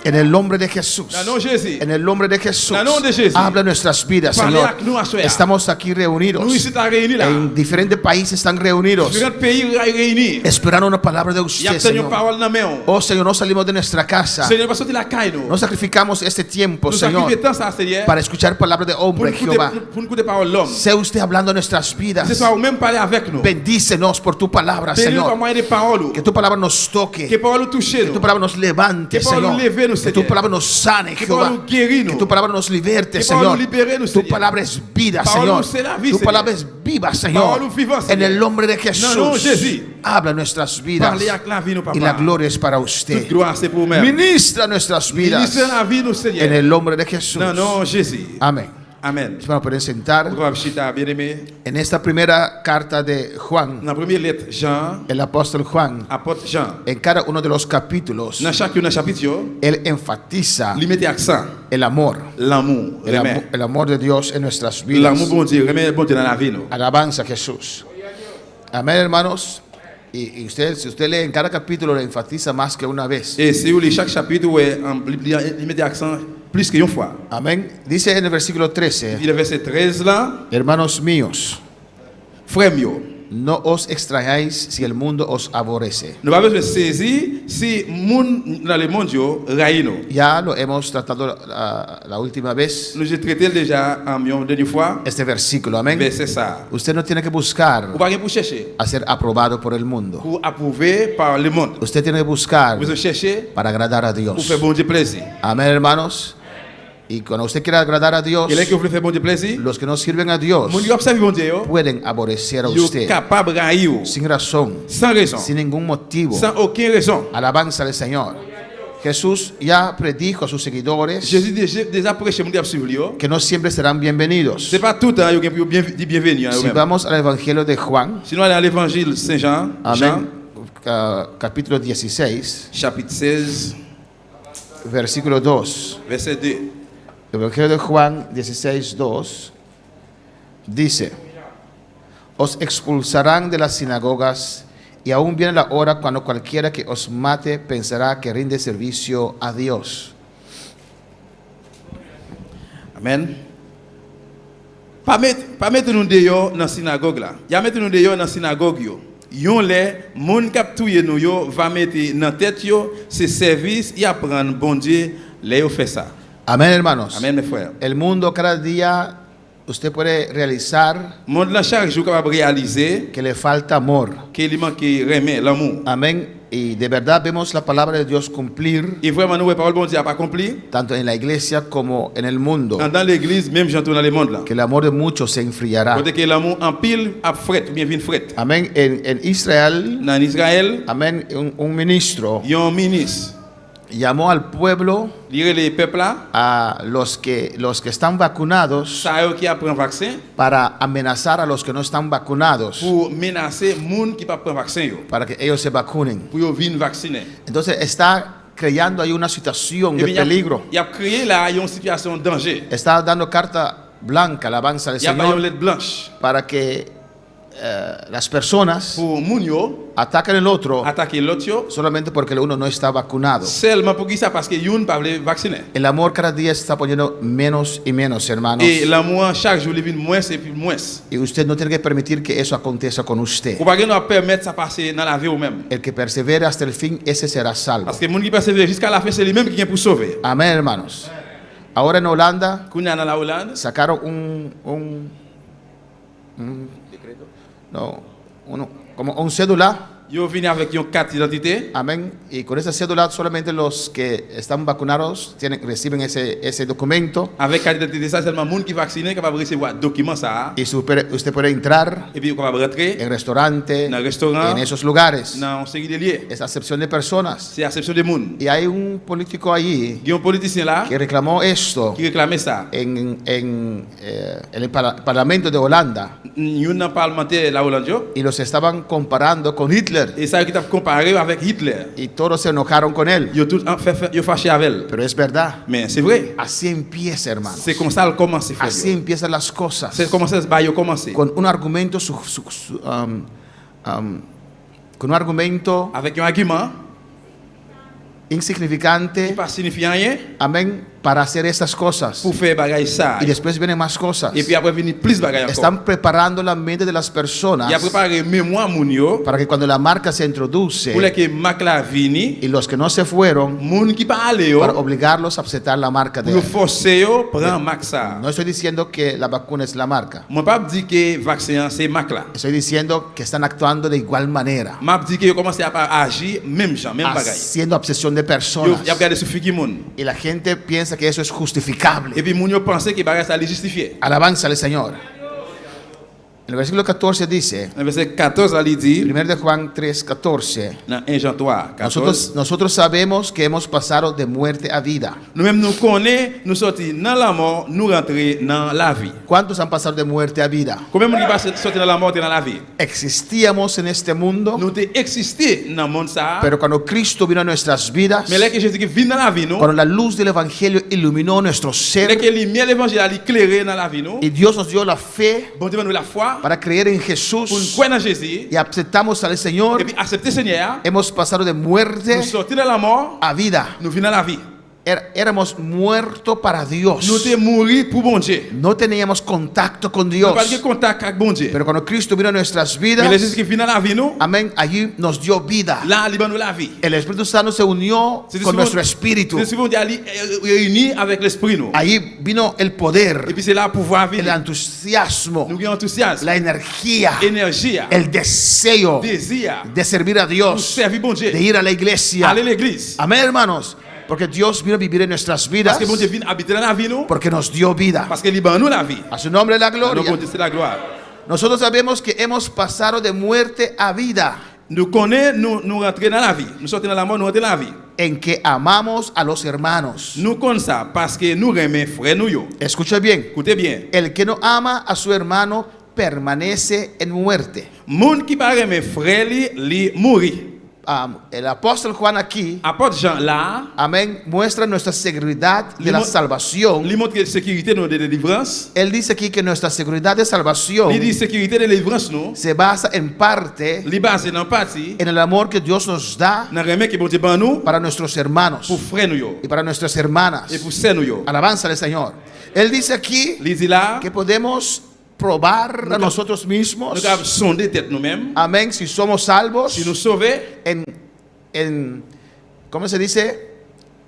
en el nombre de Jesús. Dans le nom de Jésus. En el nombre de Jesús, En el nombre de Jesús. habla nuestras vidas, Parle Señor. avec nous à soya. Estamos aquí reunidos. Nous ici t'as réunis là. En diferentes países están reunidos, Différents pays réunis. esperando una palabra de Il y a usted, obtenu Señor. une parole dans main. Oh, Señor, no salimos de nuestra casa. Seigneur, pas sortir la caille nous. No sacrificamos este tiempo, Nous Señor, sacrifions temps ça Seigneur. para escuchar palabra de Pour hombre, nous Jehová. écouter parole l'homme. Sea usted hablando en nuestras vidas. Ce soir ou même parler avec nous. Bendícenos por tu palabra, Bénis-nous par Señor. moyen des paroles. Que tu palabra nos toque. Que parole touche Que tu nous. palabra nos levante, Que parole Señor. lever, Que tu palabra nos sane, Que Jehová. parole nous guérit, nous. Que tu palabra nos liberte, Que parole Señor. nous libere, nous, Tu Seigneur. palabra es vida, Parole Señor. nous, c'est la vie, Tu Seigneur. palabra es viva, Señor. Parole nous vivant, En Seigneur. el nombre de Non, Jesús. Jésus. Habla nuestras vidas. Parlez avec la vie, nous, papa. Y la gloria es para Toute usted. gloire, c'est pour nous-mêmes. Ministra nuestras vidas. Ministre la vie, nous, Seigneur. En el nombre de Jesús. Non, non, Jésus. Amén. Amen. Hermano, pueden sentar. Bravo, Chita, bien-aimé. En esta primera carta de Juan, Dans la première lettre, Jean, el apóstol Juan, apôtre Jean, en cada uno de los capítulos, dans chacun chapitre, él enfatiza il mettait accent, el amor, l'amour, remè. el amor de Dios en nuestras vidas. L'amour, bon Dieu, remè, bon Dieu dans la vie, nous. Alabanza a Jesús. Amén, hermanos. Y usted, si usted lee en cada capítulo, le enfatiza más que una vez. Et si vous lisez chaque chapitre, ouais, il mettait accent plus qu'une fois. Amén. Dice en el versículo 13, Puis le verset 13 là, hermanos míos, frère mieux, no os extrañáis si el mundo os aborrece. nous pas besoin de saisir si moun dans le monde yo raille nous. Ya lo hemos tratado la última vez, Nous j'ai traité déjà en une dernière fois, este versículo. Amén. verset ça. Usted no tiene que buscar Vous pas pour chercher, a ser aprobado por el mundo. pour approuver par le monde. Usted tiene que buscar Vous devez chercher para agradar a pour Dios. faire bon Dieu plaisir. Amén, hermanos. Y cuando usted quiera agradar a Dios, Et là que vous voulez faire bon Dieu plaisir, los que no sirven a Dios moun qui observe bon Dieu yo, pueden aborrecer a yo usted capable de railler yo, sin razón, sans raison, sin ningún motivo. sans aucune raison. Alabanza al Señor. Jesús ya predijo a sus seguidores Jésus déjà prêché moun qui observe yo. que no siempre serán bienvenidos. C'est pas tout temps yo qui dit bienvenue à Si eux-mêmes. vamos al Evangelio de Juan, Sinon dans l'évangile Saint Jean, amén, capítulo 16, chapitre 16, versículo 2. verset 2. Evangelio de Juan 16, 2 dice: os expulsarán de las sinagogas y aún viene la hora cuando cualquiera que os mate pensará que rinde servicio a Dios. Amen. Pas mettre nous dehors dans la synagogue là. Ya mettre nous dehors dans la synagogue yo. Yon les moun k'ap touye nou yo va mettre dans tête yo c'est service y apprendre bon Dieu les yo fait ça. Amén, hermanos. Amen mes frères. El mundo cada día usted puede realizar Monde là chaque jour capable réaliser que le falta amor. que il manque remet l'amour. Amén. Y de verdad vemos la palabra de Dios cumplir Et vraiment nous parole bon Dieu a pas accompli tanto en la iglesia como en el mundo. dans l'église même j'entends dans le monde là. Que el amor de muchos se enfriará. Côté que l'amour en pile a fret ou bien vinn fret. Amén. En Israel, Dans Israël, amén, un ministro yon ministre llamó al pueblo, lire les peuples là, a los que están vacunados, ça yo qui a pris vaccin para amenazar a los que no están vacunados, pour menacer moun qui pas prend vaccin yo. para que ellos se vacunen. Pour yo vinn vacciner. Entonces está creando ahí una situación de Eh bien, peligro. il a créé là une situation de danger. Está dando carta blanca, alabanza al Il y a pas une Señor, lettre blanche para que las personas pour moun yo ataquen el otro attaquer l'autre yo solamente porque el uno no está vacunado. seulement pour qui ça parce que yon pas veut vacciner. El amor cada día se está poniendo menos y menos, hermanos. Et l'amour chaque jour il vient moins et puis moins. Y usted no tiene que permitir que eso acontezca con usted. Pour pas que nous permettre ça passer dans la vie ou même. El que persevere hasta el fin, ese será salvo. Parce que moun qui persévère jusqu'à la fin c'est lui-même qui vient pour sauver. Amén, hermanos. Ahora en Holanda Kounya dans la Hollande, sacaron como un cédula. yo venu avec une carte d'identité. Amén. Y con esa cédula solamente los que están vacunados reciben ese documento. Avec carte d'identité ça seulement moun qui vacciné capable recevoir document ça Y usted puede entrar et puis capable rentrer en restaurante, dans restaurant, en esos lugares. dans une série de lieux. Es acepción de personas. C'est acception de moun. Y hay un político allí Il y a un politicien là que reclamó esto qui réclamait ça. en el Parlamento de Holanda. Yon nan parlementaire la Hollande yo, Y los estaban comparando con Hitler. et ça qui t'a comparé avec Hitler. Y todos se enojaron con él. Yo tout yo fâché avec elle. Pero es verdad. Mais c'est vrai. Así empieza, hermanos. C'est comme ça elle commence faire. Así empiezan las cosas. C'est comme ça ba yo commencer. Con un argumento con un argumento Avec un argument insignificante. qui pas signifiant rien, Amén. para hacer estas cosas. pour faire bagay ça. Y después vienen más cosas. Et puis après venir plus bagay encore. Están preparando la mente de las personas Il a préparé mémoire moun yo para que cuando la marca se introduce pour que marque la vini, y los que no se fueron, moun qui pas aller yo para obligarlos a aceptar la marca de pour él. forcer yo prendre marque ça. No estoy diciendo que la vacuna es la marca. Moi pas dit que vaccin c'est marque là. Estoy diciendo que están actuando de igual manera, M'a dit que yo commencé à agir même gens, même bagay. haciendo obsesión de Yo personas. y a regardé sur fiki moun. Y la gente piensa que eso es Et justificable. puis moun yo pensé que bagay ça les justifier. Alabanza al Señor. El versículo 14 dice, Dans verset 14 là il dit 1 de Juan 3:14, dans 1 Jean 3, 14. nosotros sabemos que hemos pasado de muerte a vida. Nous-mêmes nous connaissons, nous sortis dans la mort, nous rentrer dans la vie. ¿Cuántos han pasado de muerte a vida? Combien de monde qui passe sortir dans la mort et dans la vie? Existíamos en este mundo, Nous t'ai existé dans le monde ça. pero cuando Cristo vino a nuestras vidas, Mais là que Jésus qui vient dans la vie nous, cuando la luz del Evangelio iluminó nuestro là ser que la lumière de l'évangile a éclairé dans la vie nous, y Dios nos dio la fe bon Dieu nous la foi para creer en pour nous Jesús croire dans Jésus y aceptamos al Señor, et puis accepter Seigneur, hemos pasado de nous muerte sortir de la mort, a vida. nous venons dans la vie. Éramos muertos para Nous Dios. t'ai mourir pour bon Dieu. No teníamos contacto con Nous Dios. pas de contact avec bon Dieu. Pero cuando Cristo vino a nuestras Mais le Jésus vidas, qui vient dans la vie nous, amén, allí nos dio vida. là il nous la vie. El Espíritu Santo se unió C'est con nuestro espíritu. C'est souvent réuni avec l'esprit nous. Allí vino el Et poder, puis c'est là pouvoir el venir. entusiasmo, Nous avons enthousiasme, la energía, énergie, el deseo désir de servir a pour Dios, servir bon Dieu, de ir a la iglesia. aller à l'église. Amén, hermanos. Porque Dios vino a vivir en nuestras vidas Parce que bon Dieu vient habiter dans la vie nous, porque nos dio vida. parce que il nous la vie. A su nombre la Nous gloria. bon Dieu c'est la gloire. Nosotros sabemos que hemos pasado de muerte a vida, Nous connaissons, nous rentrons dans la vie. Nous sortons dans la mort, nous rentrons dans la vie. en que amamos a los hermanos. Nous connaissons ça parce que nous aimons frères nous yo. Escucha bien. Écoutez bien. El que no ama a su hermano permanece en muerte. Moun qui pas aimer frère li mourir. El apóstol Juan aquí, Apôtre Jean là, amén, muestra nuestra seguridad de la Limo- salvación. il montre sécurité de délivrance. Él dice aquí que nuestra seguridad de salvación Il dit sécurité de délivrance nous. se basa en parte Li base dans partie en el amor que Dios nos da dans remet que bon Dieu ban nous para nuestros hermanos pour frères nous yo y para nuestras hermanas. et pour sœurs nous yo. Alabanza al Señor. Él dice aquí Il dit là, que podemos probar a Nunca- nosotros mismos, nous avons sondé tête nous-mêmes. amén, si somos salvos Si nous sauver, ¿cómo se dice?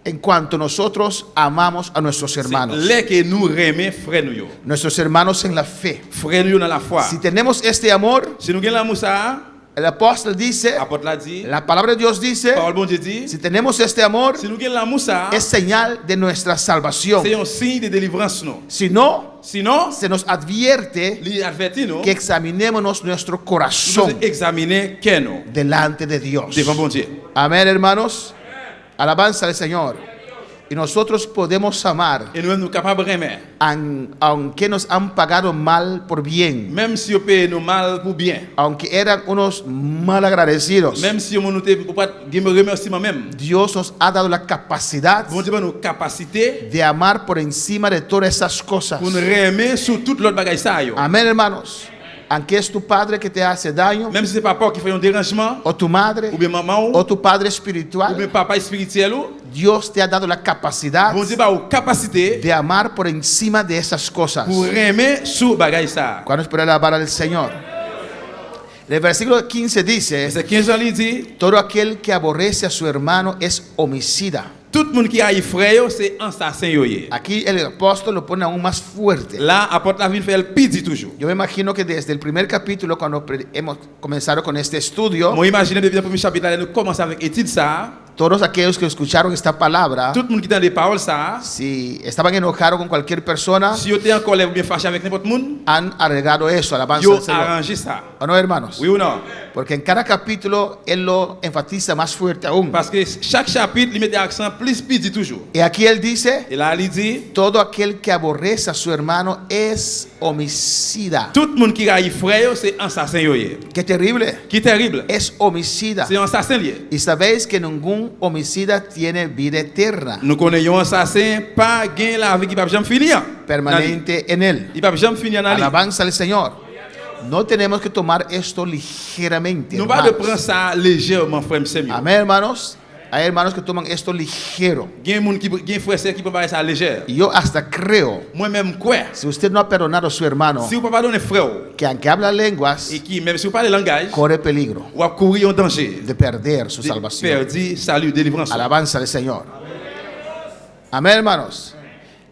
En cuanto nosotros amamos a nuestros hermanos, les que nous remet frères nous yo. nuestros hermanos en la fe. Frères nous yo dans la foi. Si tenemos este amor, Si nous gagnons l'amour ça, el apóstol dice, apôtre l'a dit, la palabra de Dios dice, parole bon Dieu dit, si tenemos este amor, si nous gagnons l'amour ça, es señal de nuestra salvación. c'est un signe de délivrance nous. Si no, Sinon, se nos advierte il avertit nous que examinémonos nuestro nous corazón examiner qu'est nous delante de Dios. devant bon Dieu. Amén, hermanos. Alabanza al Señor. Y nosotros podemos amar Et nous sommes capables de remettre. aunque nos han pagado mal por bien, Même si on paye nous mal pour bien. aunque eran unos mal agradecidos. Même si on nous remerciement même. Dios nos ha dado la capacidad Bon Dieu nous capacité de amar por encima de todas esas cosas. pour nous remettre sur toute l'autre bagaille ça yo. Amén, hermanos. Aunque es tu padre que te hace daño, Même si c'est papa qui fait un dérangement, o tu madre, ou bien maman, o tu padre ou bien espiritual, papa spirituel, Dios te ha dado la capacidad bon Dieu a une capacité de amar por encima de esas cosas. pour remettre sur bagaille ça. Cuando espera alabar al Señor. El versículo 15 dice, Verset 15 ans il dit, todo aquel que aborrece a su hermano es homicida. tout le monde qui a frère c'est assassin yo yé. Aquí el apóstol lo pone aún más fuerte. Là apporte la vie fait le pidi toujours. Yo me imagino que desde el primer capítulo, cuando hemos comenzado con este estudio, Moi imagine depuis le premier chapitre là, nous commençons avec étude ça. todos aquellos que escucharon esta palabra, Tout le monde qui entend des paroles ça, si estaban enojados con cualquier persona, si vous êtes en colère ou bien fâché avec n'importe monde, han arreglado eso, alabanza yo al Señor. arrangé ça. ¿O no, hermanos? Oui ou non? Porque en cada capítulo él lo enfatiza más fuerte aún. Parce que chaque chapitre, il met l'accent plus pidi toujours. Y aquí él dice, Et là, il dit, todo aquel que aborrece a su hermano es homicida. tout le monde qui a frère, c'est un assassin yo yé. Qué terrible. Qui terrible. Es homicida. C'est un assassin lié. Y sabéis que ningún homicida tiene vida eterna, Nous connaissons un assassin, pas gain la vie qui va jamais finir. permanente en él. Il va jamais finir dans la vie. Alabanza al Señor. No tenemos que tomar esto ligeramente, Nous pas de hermanos. prendre ça légèrement, frère, c'est mieux. Amén, hermanos. Hay hermanos que toman esto ligero. Gen moun ki gen frère sœur qui prend ça légère. Y yo hasta creo, Moi-même quoi? si usted no ha perdonado a su hermano, Si vous pas pardonner frère que aunque habla lenguas, et qui même si vous parlez langage, corre peligro ou a courir en danger. de perder su salvación. Perdu salut délivrance. Alabanza al Señor. Amén, hermanos.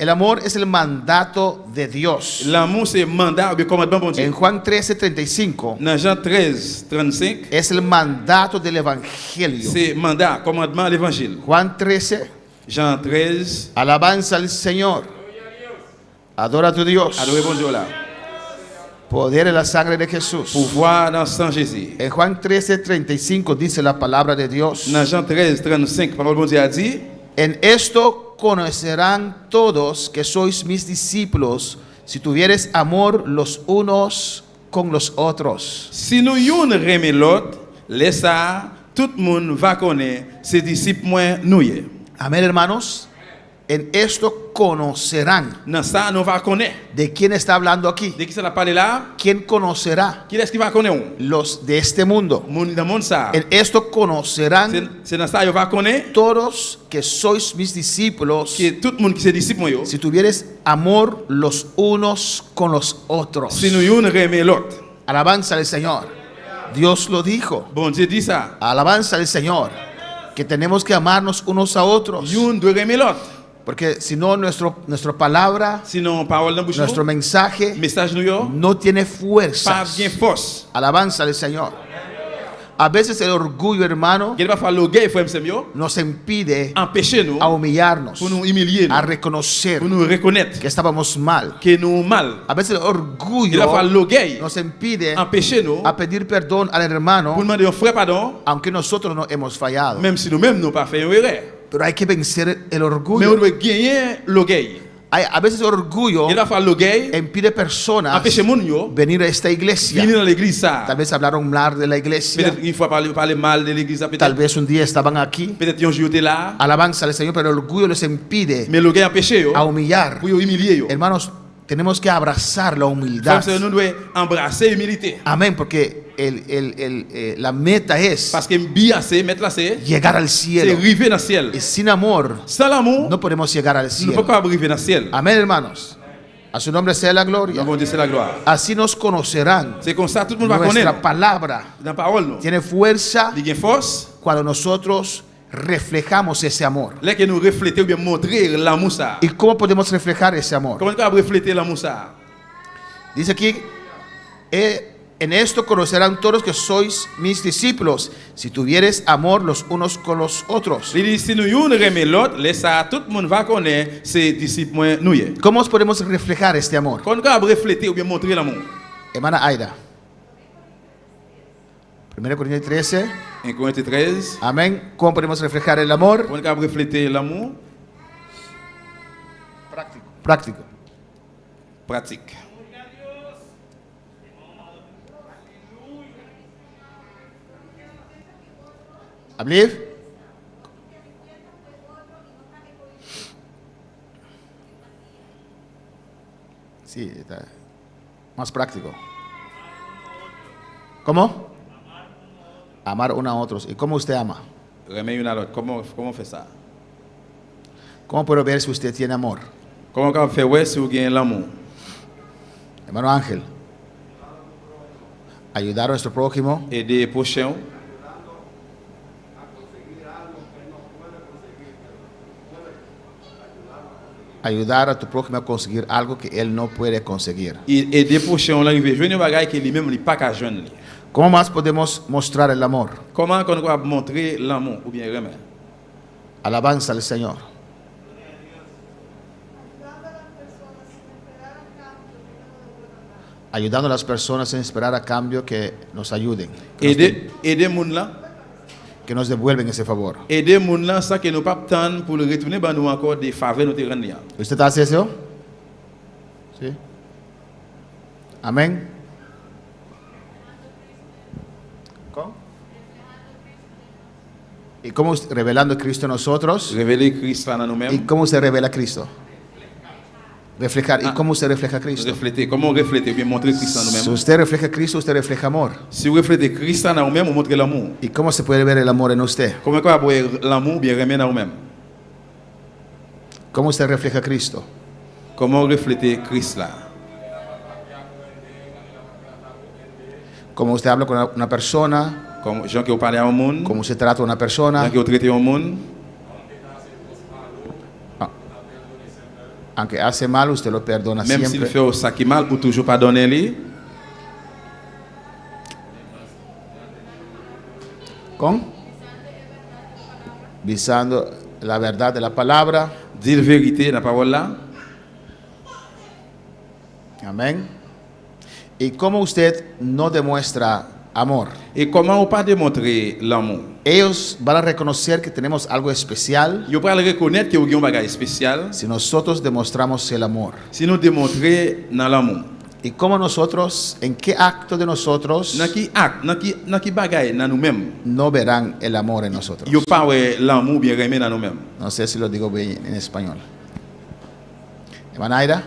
El amor es el mandato de Dios. L'amour c'est mandat ou bien commandement bon En Dieu. Juan 13:35 Dans Jean 13:35, es el mandato del Evangelio. c'est mandat, commandement l'évangile. Juan 13, Jean 13, alabanza al Señor. Adora a tu Dios. adorez bon Dieu là. Poder en la sangre de Jesús. Pouvoir dans le sang Jésus. En Juan 13:35 dice la palabra de Dios. Dans Jean 13:35, parole bon Dieu a dit, En esto conocerán todos que sois mis discípulos si tuvieres amor los unos con los otros. si nous yon reme l'autre, laisse ça, tout le monde va connaître ses disciples moi nous y. Amén, hermanos. En esto conocerán. Dans ça nous va connaître. ¿De quién está hablando aquí? De qui ça la parlé là? ¿Quién conocerá? Qui est-ce qui va connaître? Los de este mundo. Monde dans monde ça. En esto conocerán C'est dans ça yo va connaître todos que sois mis discípulos que tout le monde qui c'est disciple moi yo. si tuvieres amor los unos con los otros. Si nous yon reme l'autre. Alabanza al Señor. Dios lo dijo. Bon Dieu dit ça. Alabanza al Señor. Que tenemos que amarnos unos a otros. Yon doit reme l'autre. Porque si no, nuestra palabra, Sinon parole dans bouche nuestro nous, mensaje message nous yo, no tiene pas fuerza. bien force. Alabanza al Señor. A veces el orgullo, hermano, Il va falloir l'orgueil frère m'sem yo, nos impide empêcher nous a humillarnos, pour nous humilier, a nous, reconocer pour nous reconnaître que estábamos mal. que nous mal. A veces el Il va orgullo falloir l'orgueil nos impide empêcher nous a pedir perdón al pour hermano, demander un frère pardon, aunque nosotros no hemos fallado. même si nous-mêmes nous pas fait une erreur. Pero hay que vencer el Mais on orgullo. doit gagner l'orgueil. A veces el orgullo Il va falloir l'orgueil impide personas empêcher moun yo venir a esta iglesia. venir dans l'église ça. Tal vez hablaron mal de la iglesia. Peut-être une fois parler mal de l'église ça, Tal peut-être vez un día estaban aquí. peut-être un jour était là, Alabanza al Señor, pero el orgullo les impide mais l'orgueil empêcher yo a humillar. pour yo humilier yo. Hermanos, tenemos que abrazar la humildad. Frère, nous devons embrasser l'humilité. Amén, porque la meta es Parce que bien c'est mettre là c'est llegar al cielo. arriver dans le ciel. Y sin amor Sans l'amour, no podemos llegar al nous ne pouvons cielo. pas arriver dans le ciel. Amén, hermanos. A su nombre sea la gloria. Bon Dieu, c'est la gloire. Así nos conocerán. C'est comme ça tout le monde va Nuestra connaître. palabra Dans la parole, nous. tiene fuerza Il y a une force. cuando nosotros reflejamos ese amor. Là que nous refléter ou bien montrer l'amour ça. ¿Y cómo podemos reflejar ese amor? Comment on peut refléter l'amour ça? Dice aquí, en esto conocerán todos que sois mis discípulos, si tuvieres amor los unos con los otros. Il dit si nous yon remet l'autre, laisse ça tout le monde va connaître ses disciples moi nous y. ¿Cómo podemos reflejar este amor? Comment on peut refléter ou bien montrer l'amour? Hermana Aida. 1 Corintios 13. 1 Corinthiens 13. Amén. ¿Cómo podemos reflejar el amor? Comment on peut refléter l'amour? Práctico. Pratique. I believe. Sí, está más práctico. ¿Cómo? Amar uno a otros. ¿Y cómo usted ama? Remet une à l'autre. Comment on fait ça? ¿Cómo puedo ver si usted tiene amor? Comment on fait ouais si vous gagnez l'amour? Hermano Ángel. Ayudar a nuestro prójimo. Aider les prochains. Ayudar a tu prójimo a conseguir algo que él no puede conseguir. Et aider les prochains là arriver joindre bagage que lui-même il pas qu'à joindre. ¿Cómo más podemos mostrar el amor? Comment on peut montrer l'amour ou bien remettre? Alabanza al Señor. Ayudando a las personas sin esperar a cambio que nos ayuden, Aider moun là, que nos devuelven ese favor. aider moun là ça que nous pas attendre pour le retourner ben nous encore des faveurs nous te rendre. ¿Usted hace eso? Sí. Amén. ¿Cómo? ¿Y cómo revelando a Cristo en nosotros? Révéler Christ là dans ¿Y nous-mêmes. cómo se revela Cristo? Reflejar. ¿Y cómo usted refleja a Cristo? Refléter. Comment refléter? Bien montrer Christ en Si nous-mêmes. usted refleja a Cristo, usted refleja amor. Si vous reflétez Christ en nous-mêmes, vous montrez l'amour. ¿Y cómo se puede ver el amor en usted? Comment on va voir l'amour bien remettre en nous-mêmes? ¿Cómo usted refleja a Cristo? Comment refléter Christ là? ¿Cómo usted habla con una persona? Comme gens qui ont parlé à un monde, ¿Cómo usted trata a una persona? gens qui ont traité un monde, Aunque hace mal, usted lo perdona même s'il siempre. fait ça qui mal, ou toujours pardonner-lui. ¿Con? Visando la verdad de la palabra. Dire la vérité dans la parole là. Amén. ¿Y cómo usted no demuestra amor? Et comment on pas démontrer l'amour? Ellos van a reconocer que tenemos algo especial Yo pas le reconnaître que vous avez un bagage spécial si nosotros demostramos el amor. si nous démontrer dans l'amour. ¿Y cómo nosotros, en qué acto de nosotros Dans qui acte, dans qui bagage dans nous-mêmes. no verán el amor en nosotros? Yo pas ouais l'amour bien remis dans nous-mêmes. No sé si lo digo bien en español. Hermana Aida.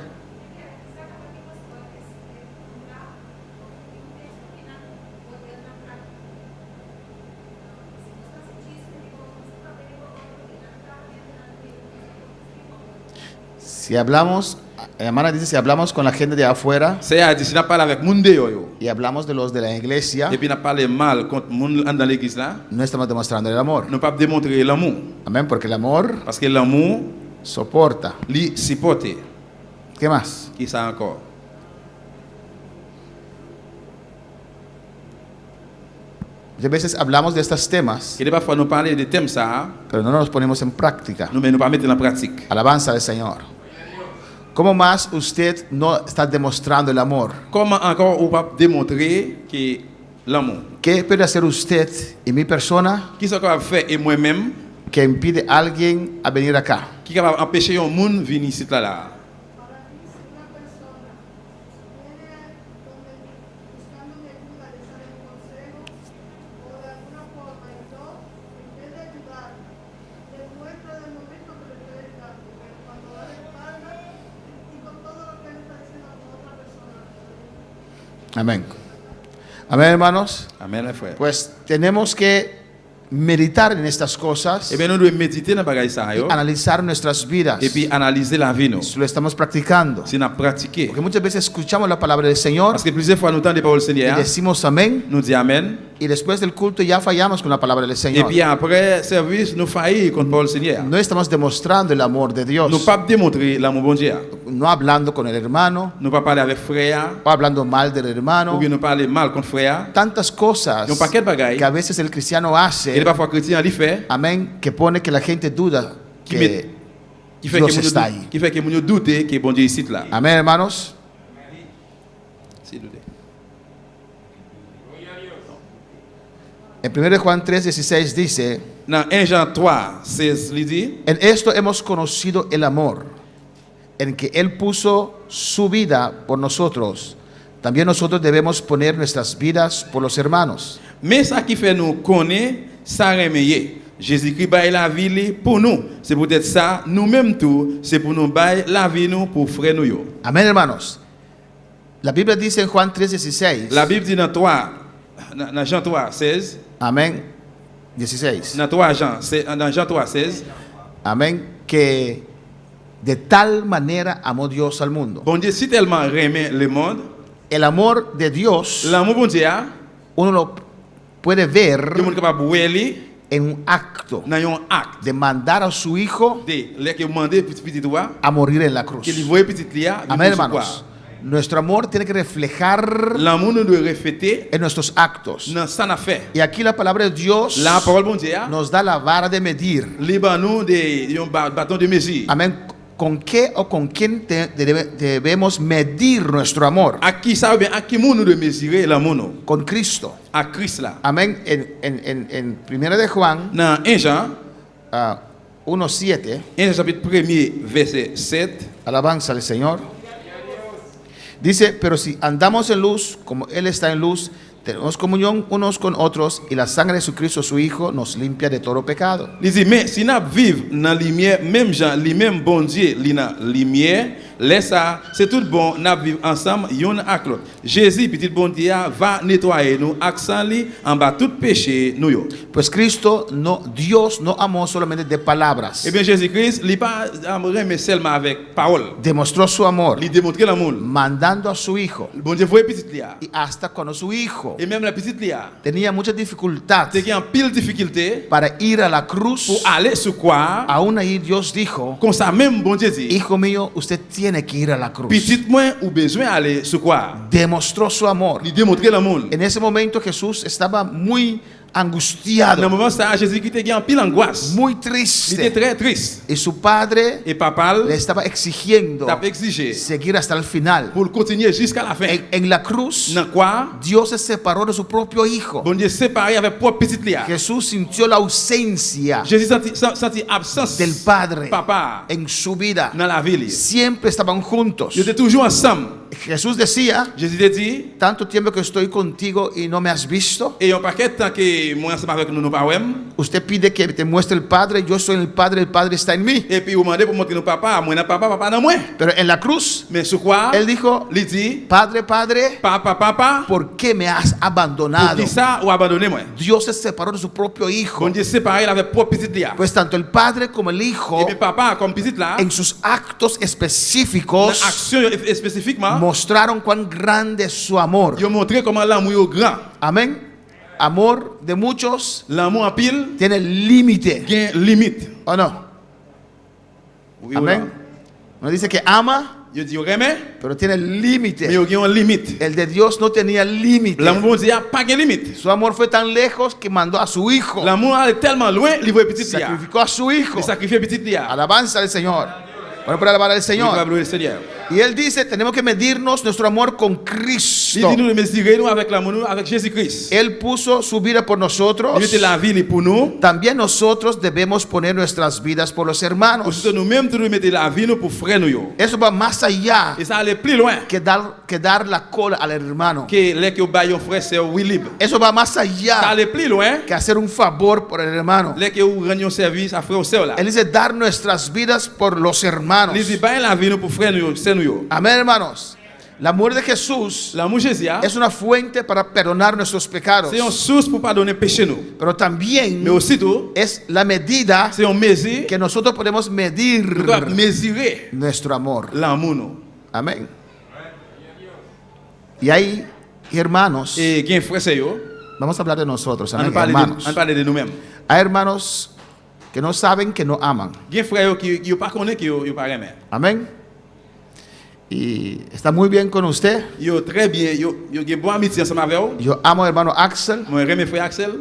Si hablamos, la hermana dice, si hablamos con la gente de afuera C'est à dire si n'a parlé avec monde dehors yo, y hablamos de los de la iglesia, et puis n'a parlé mal contre monde dans l'église là, no estamos demostrando el amor. nous pas démontrer l'amour Amén, porque el amor parce que l'amour soporta. lui supporter. ¿Qué más? Qui ça encore? Muchas veces hablamos de estos temas, Et parfois nous parler de thèmes ça, pero no los ponemos en práctica. nous mais nous pas mettre en pratique. Alabanza al Señor. ¿Cómo más usted no está demostrando el amor? Comment encore on va démontrer que l'amour? ¿Qué puede hacer usted y mi persona Qui sont capable faire et moi-même que impide a alguien a venir acá? qui capable empêcher un monde venir ici là. Amén. Amén, hermanos. Amen les frères. Pues tenemos que meditar en estas cosas Eh bien nous devons méditer dans bagage ça yo y analizar nuestras vidas. et puis analyser la vie nous. Si lo estamos practicando. Si nous pratiquer. Porque muchas veces escuchamos la palabra del Señor Parce que plusieurs fois nous entendons les paroles du y Seigneur, decimos amén, nous disons amen. y después del culto ya fallamos con la palabra del Et Señor. puis après service nous faillir contre parole du Seigneur. No estamos demostrando el amor de Dios. Nous pas démontrer l'amour bon Dieu. No hablando con el hermano, Nous pas parler avec frère o hablando mal del ou hermano. bien nous parler mal contre frère. Tantas cosas Y un paquet de bagailles. que a veces el cristiano Et hace, parfois chrétien lui fait amén, que pone que la gente duda qui que fait Dios que está ahí. qui fait que nous douter que bon Dieu ici là. Amén, hermanos. Si douter. En 1 Juan 3:16 dice, Dans 1 Jean 3:16 il dit en esto hemos conocido el amor, en que Él puso su vida por nosotros. También nosotros debemos poner nuestras vidas por los hermanos. mais ça qui fait nous connaître ça remeyer. Jésus-Christ baille la vie li pour nous. C'est peut-être ça nous-mêmes tout, c'est pour nous baille la vie nous pour frère nous yo. Amén, hermanos. La Biblia dice en Juan 3:16, La Bible dit dans 3 dans Jean 3:16, amén, 16, dans 3 Jean, c'est dans Jean 3:16, amén, que de tal manera amó Dios al mundo. bon Dieu si tellement remet le monde, El amor de Dios, l'amour bon Dieu uno lo puede que ver monde capable voir li en un acto dans un acte de mandar a su hijo de les que demander petit toi a morir en la cruz. que lui voyait petit lia. Amén, hermanos. Nuestro amor tiene que reflejar L'amour nous doit refléter en nuestros actos. dans ça n'a fait. Y aquí la palabra de Dios La parole bon Dieu nos da la vara de medir. libre nous de un bâton de mesure. Amén. ¿Con qué o con quién debemos medir nuestro amor? À qui ça ou bien à qui nous devons mesurer l'amour nous? Con Cristo. À Christ là. Amén. En 1 de Juan Dans 1 Jean, 1:7, 1 chapitre 1er verset 7, alabanza al Señor. Dice, pero si andamos en luz, como Él está en luz, tenemos comunión unos con otros, y la sangre de Jesucristo, su Hijo, nos limpia de todo pecado. il dit mais si nous vivons dans la lumière, même Jean, lui-même bon Dieu, li dans lumière, laisse ça, c'est tout bon, n'a vivre ensemble, yon ak l'autre. Jésus, petit bon Dieu, va nettoyer nous, accent li, en bas tout péché, nous yo. Pues Dios no amó solamente de palabras. Eh bien, Jésus-Christ, il pas remet seulement avec parole. Demostró su amor Il démontre l'amour. mandando a su hijo. Le bon Dieu voyait petit lia. Y hasta cuando su hijo Et même la petite lia, tenía mucha dificultad c'est qu'il y a en pile difficulté para ir a la cruz, pour aller sur quoi, aún ahí Dios dijo, comme ça même bon Dieu dit, hijo mío, usted tiene que ir a la cruz. petit moins ou besoin aller sur quoi. Demostró su amor. Il démontre l'amour. En ese momento Jesús estaba muy Dans angustiado, le moment ça, Jésus-Christ était en pile angoisse. muy Il était triste. très triste. Y su padre Et papa le estaba exigiendo t'a exigé seguir hasta el final. pour continuer jusqu'à la fin. En la cruz, Dans quoi, Dios se separó de su propio hijo. bon Dieu séparé avec propre petite lia. Jesús sintió la ausencia Jésus senti absence del Padre papa en su vida. dans la ville. Siempre estaban juntos. Ils étaient toujours ensemble. Jesús decía, Jésus te dit, tanto tiempo que estoy contigo y no me has visto. et un paquet de temps que moi ensemble avec nous pas ouais. Usted pide que te muestre el Padre, yo soy el Padre está en mí. Et puis vous demandez pour montrer nous papa, moi n'a papa dans moi. Pero en la cruz, Mais sur quoi, él dijo, il dit, Padre, Padre, papa, ¿por qué me has pour abandonado? qui ça ou abandonner moi. Dios se separó de su propio hijo. Bon Dieu séparé avec propre petite lia. Pues tanto el Padre como el Et Hijo, puis papa comme petite là, en sus actos dans específicos, action spécifiquement, mostraron cuán grande es su amor. ils ont montré comment l'amour est grand. Amén. Amor de muchos L'amour en pile, tiene límite. gain limite. ¿O no? Oui, Amén. Uno dice que ama, Je dis, remet, pero tiene mais límite. il y a une limite. El de Dios no tenía límite. L'amour de Dieu n'a pas de limite. Su amor fue tan lejos que mandó a su hijo. L'amour est tellement loin, il voit petit lia. Sacrificó a su hijo. Il sacrifie petit lia. Alabanza al Señor. Bueno, para alabar al Il va Señor. louer le Seigneur. Y él dice, tenemos que medirnos nuestro amor con Il Cristo. dit nous de mesurer nous avec l'amour nous avec Jésus-Christ. Él puso su vida por nosotros. Il était la vie pour nous. También nosotros debemos poner nuestras vidas por los hermanos. Aussi nous-mêmes nous mettons la vie nous pour frère nous yo. Eso va más allá Et ça allait plus loin que dar la cola al hermano. que les que baillons frère c'est oui libre. Eso va más Ça allá allait plus loin que hacer un favor por el hermano. les que vous rendons service à frère ou sœur là. Él dice dar nuestras vidas por los hermanos. Il dit bailler la vie nous pour frère nous yo, c'est nous yo. Amén, hermanos. La muerte de Jesús L'amour de Jésus es una fuente para perdonar nuestros pecados. c'est une source pour pardonner péché nous. Pero también Mais aussitôt es la medida c'est une mesure que nosotros podemos medir nous doit mesurer nuestro amor. l'amour nous. Amén. Y hay hermanos, Et gain frère c'est yo. vamos a hablar de nosotros, On amén, parle hermanos. de nous-mêmes. Hay hermanos que no saben que no aman. Gain frère yo qui pas connaît qui yo pas aimer. Amén. Y está muy bien con usted. Yo très bien, yo gain bonne amitié ensemble avec vous. Yo amo al hermano Axel Moi j'aime frère Axel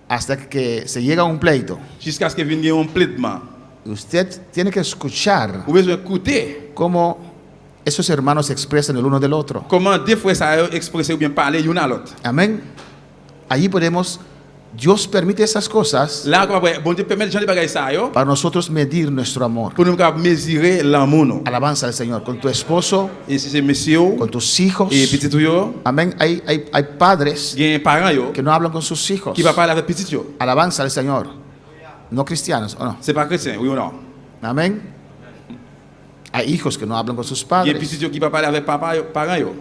hasta que se llega a un pleito. jusqu'à ce que vienne un plaidement. Usted tiene que escuchar Vous besoin écouter cómo esos hermanos se expresan el uno del otro. comment des frères ça expresser ou bien parler l'un à l'autre. Amén. Allí podemos, Dios permite esas cosas Là bon Dieu permet les gens de bagaille ça yo para nosotros medir nuestro amor. pour nous mesurer l'amour nous. Alabanza al Señor. Con tu esposo, Et si c'est monsieur con tus hijos. et petit yo, Amén. Hay padres gain parents yo que no hablan con sus hijos. qui va parler avec petit yo. Alabanza al Señor. No cristianos, ¿o no? C'est pas chrétien, oui ou non? Amén. Hay hijos que no hablan con sus Gain padres. petit yo qui va parler avec papa yo, parents yo.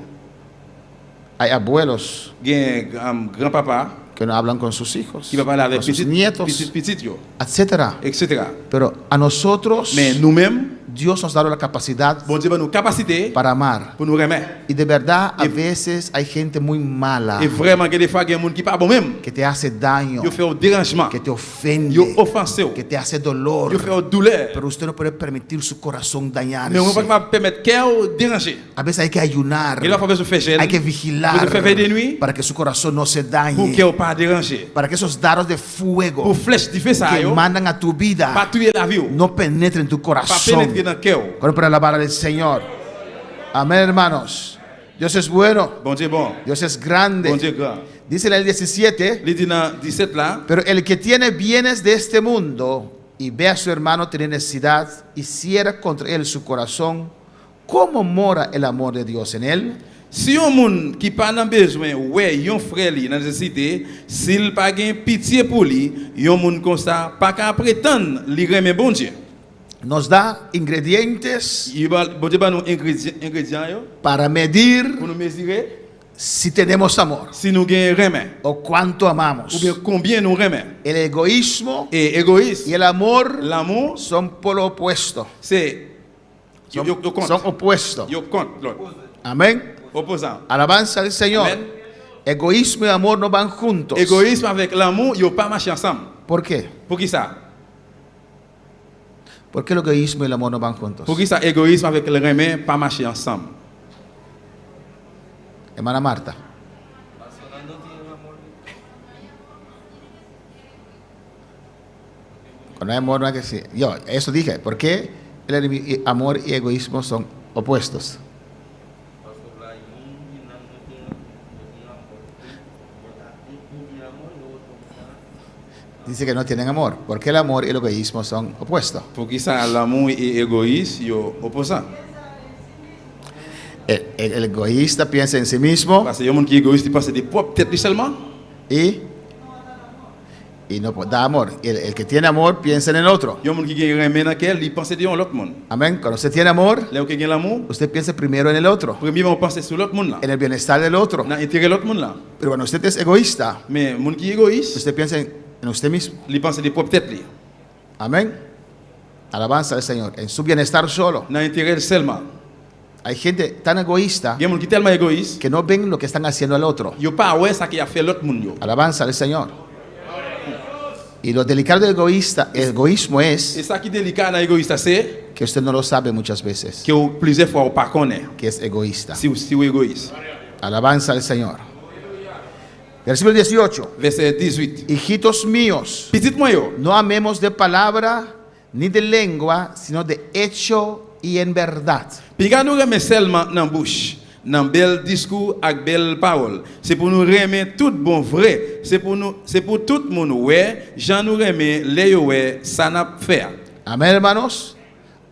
Hay abuelos Gain grand-papa que no hablan con sus hijos, qui va parler avec con sus petit nietos, petit yo, etcétera. etc. Pero a nosotros, Mais nous-mêmes, Dios nos da la capacidad bon Dieu va nous capacité para amar. pour nous remettre. Y de verdad, a Y- veces hay gente muy mala Et vraiment, que des fois, il y a des gens qui pas bon même. que te hace daño, Ils font un dérangement. que te ofende, Ils offensent. que te hace dolor. Ils font douleur. Pero usted no puede permitir su corazón Mais on ne peut dañarse. pas permettre cœur déranger. A veces hay que ayunar, Il va falloir se faire gel. hay que Vous vigilar faire veille de nuit para que su corazón no se pour dañe, cœur pas déranger. para que esos dardos de fuego Pour flèche qui fait ça, que yo, mandan a tu pas vida tuer la vie. no penetren tu Pas corazón. pénétrer dans le cœur. Bueno, para alabar al Señor. Amén, hermanos. Dios es bueno, Bon Dieu bon. Dios es Bon grande. Dieu grand. Dice en el 17, Il dit dans 17 là, pero el que tiene bienes de este mundo y ve a su hermano tener necesidad y cierra contra él su corazón, ¿cómo mora el amor de Dios en él? si un monde qui pas dans besoin, ouais, yon frère li dans nécessité, s'il pas gain pitié pour lui, yon monde comme ça pas qu'à prétendre li remet bon Dieu. nos da ingredientes Bon Dieu ba nous ingrédients yo para medir pour nous mesurer si tenemos amor si nous gagnons remet o cuánto ou amamos. bien combien nous remet. El egoísmo Et égoïste, y el amor l'amour son polo opuesto. c'est Son, yo compte. son opuestos. Yo compte l'autre. Amén. Opposant. Alabanza al Señor. Amén. Egoísmo y amor no van juntos. Égoïsme avec l'amour, yo pas marcher ensemble. ¿Por qué? Pour qui ça? ¿Por qué el egoísmo y el amor no van juntos? Pour qui ça égoïsme avec le remet pas marcher ensemble? Hermana Marta. Cuando hay amor no hay que decir. Yo, eso dije. ¿Por qué el amor y egoísmo son opuestos? Dice que no tienen amor. ¿Por qué el amor y el egoísmo son opuestos? Pour qui ça l'amour et égoïste yo opposant? El egoísta piensa en sí mismo Parce que y a monde qui égoïste, il pense des propres têtes seulement y no da amor. Y el que tiene amor piensa en el otro. y a monde qui gagne remet dans quel, il pense de l'autre monde. Amén. Cuando usted tiene amor, Là où qui gagne l'amour, usted piensa primero en el otro, premièrement on pense sur l'autre monde là. en el bienestar del otro. Dans l'intérêt de l'autre monde là. Pero cuando usted es egoísta, Mais monde qui égoïste, usted piensa en usted mismo. il pense des propres têtes li. Amén. Alabanza al Señor. En su bienestar solo. Dans l'intérêt seulement. Hay gente tan egoísta Il y a monde qui tellement égoïste, que no ven lo que están haciendo al otro. yo pas ouais ça qui a fait l'autre monde yo. Alabanza al Señor. Y lo delicado del egoísmo Et es ça qui est délicat dans l'égoïste c'est que usted no lo sabe muchas veces, que plusieurs fois on pas connaît que es egoísta. si vous égoïste. Alabanza al Señor. Versículo 18. Verset 18. Hijitos míos, Petit moi yo, no amemos de palabra ni de lengua, sino de hecho y en verdad. puis quand nous remet seulement dans bouche, dans bel discours avec belle parole, c'est pour nous remettre tout bon vrai, c'est pour tout le monde ouais, Jean nous remet les ouais, ça n'a fait. Amén, hermanos.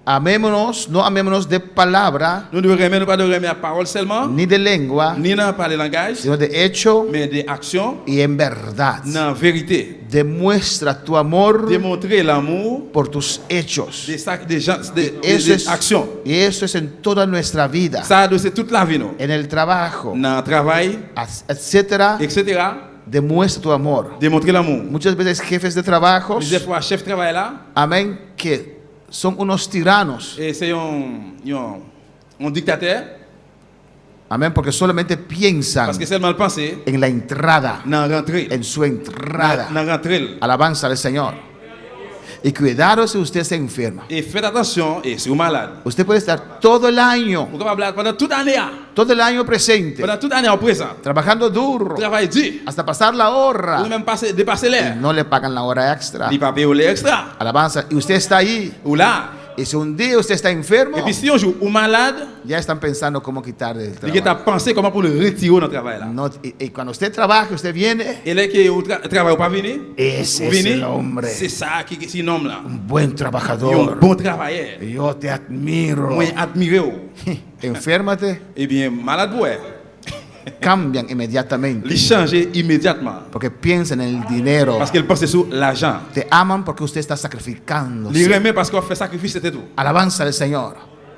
Amémonos, no amémonos de palabra Nous devons remettre pas de remettre la parole seulement, ni de lengua, ni dans pas de langage, sino de hecho mais des actions, y en verdad. dans vérité. Demuestra tu amor Démontrer l'amour por tus hechos. des gens, Eso des actions. y eso es en toda nuestra vida, Ça c'est toute la vie nous. en el trabajo, Dans le travail, etcétera. etc. Demuestra tu amor. Démontrer l'amour. Muchas veces jefes de trabajos, Plusieurs fois chef de travail là, amén, que son unos tiranos, et c'est un dictateur amén, porque solamente piensan parce que seulement le penser en la entrada, dans rentrer, en su entrada. dans rentrer. Alabanza al Señor. Y cuidado si usted se enferma. Et faites attention, et si vous êtes malade, Usted puede estar todo el año vous capable pendant toute l'année, presente, pendant toute l'année en présent, trabajando duro, travail dur, hasta pasar la hora. ou même dépasser Y l'air, no le pagan la hora extra. il pas payer l'extra, Alabanza. Y usted está ahí. ou là, Y si un día usted está enfermo, et puis si un jour ou malade, ya están pensando cómo quitarle el il trabajo. a pensé comment pour le retirer dans le travail là. No, y cuando usted trabaja, usted viene, Et là que vous travaillez pas venir, ese vous es venez, el hombre, c'est ça qui c'est nom là. un buen Un trabajador. bon travailleur. Yo te admiro. Moi admiré. Enférmate, Eh bien, malade ouais. cambian inmediatamente. Il changer immédiatement Porque piensan en el dinero. parce qu'il pense sur l'argent. Te aman porque usted está sacrificando. Il remet parce qu'on fait sacrifice, c'était tout. Alabanza al Señor.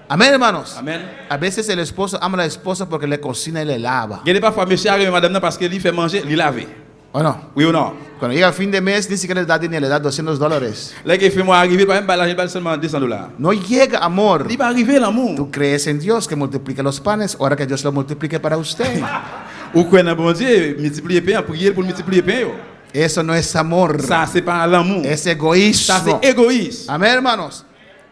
Amén, hermanos. Amen. A veces el esposo ama a la esposa porque le cocina y le lava. Il y a parfois monsieur arrive madame parce qu'il fait manger, il lave. ¿O no? Oui ou non? Cuando llega fin de mes, ni siquiera le da dinero, le da $200. Là qu'il fait moi arriver par exemple l'argent seulement $200. No llega amor. Il va arriver l'amour. Tú crees en Dios que multiplique los panes, ahora que Dios lo multiplique para usted. Ou quoi dans bon Dieu, multiplier pain, prier pour multiplier pain. Eso no es amor, Ça c'est pas l'amour. es Ça egoísmo. c'est égoïste. Amén, hermanos.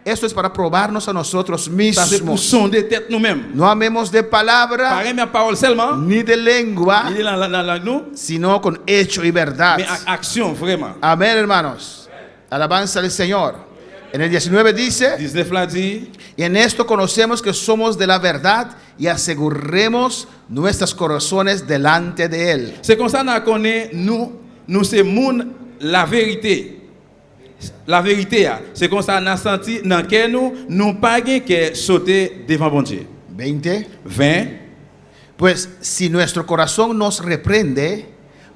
Esto es para probarnos a nosotros Ça c'est pour mismos. sonder tête nous-mêmes. No amemos de palabra Pas aimer parole seulement, ni de lengua, il est dans la langue nous, sino con hecho y verdad. mais action vraiment. Amén, hermanos. Alabanza al Señor. En el 19 dice, 19 là dit, y en esto conocemos que somos de la verdad y aseguremos nuestros corazones delante de Él. c'est comme ça qu'on connaît nous c'est moun la vérité. La vérité, c'est comme ça qu'on a senti dans lequel nous pas que sauter devant bon Dieu. 20. 20. Pues si nuestro corazón nos reprende,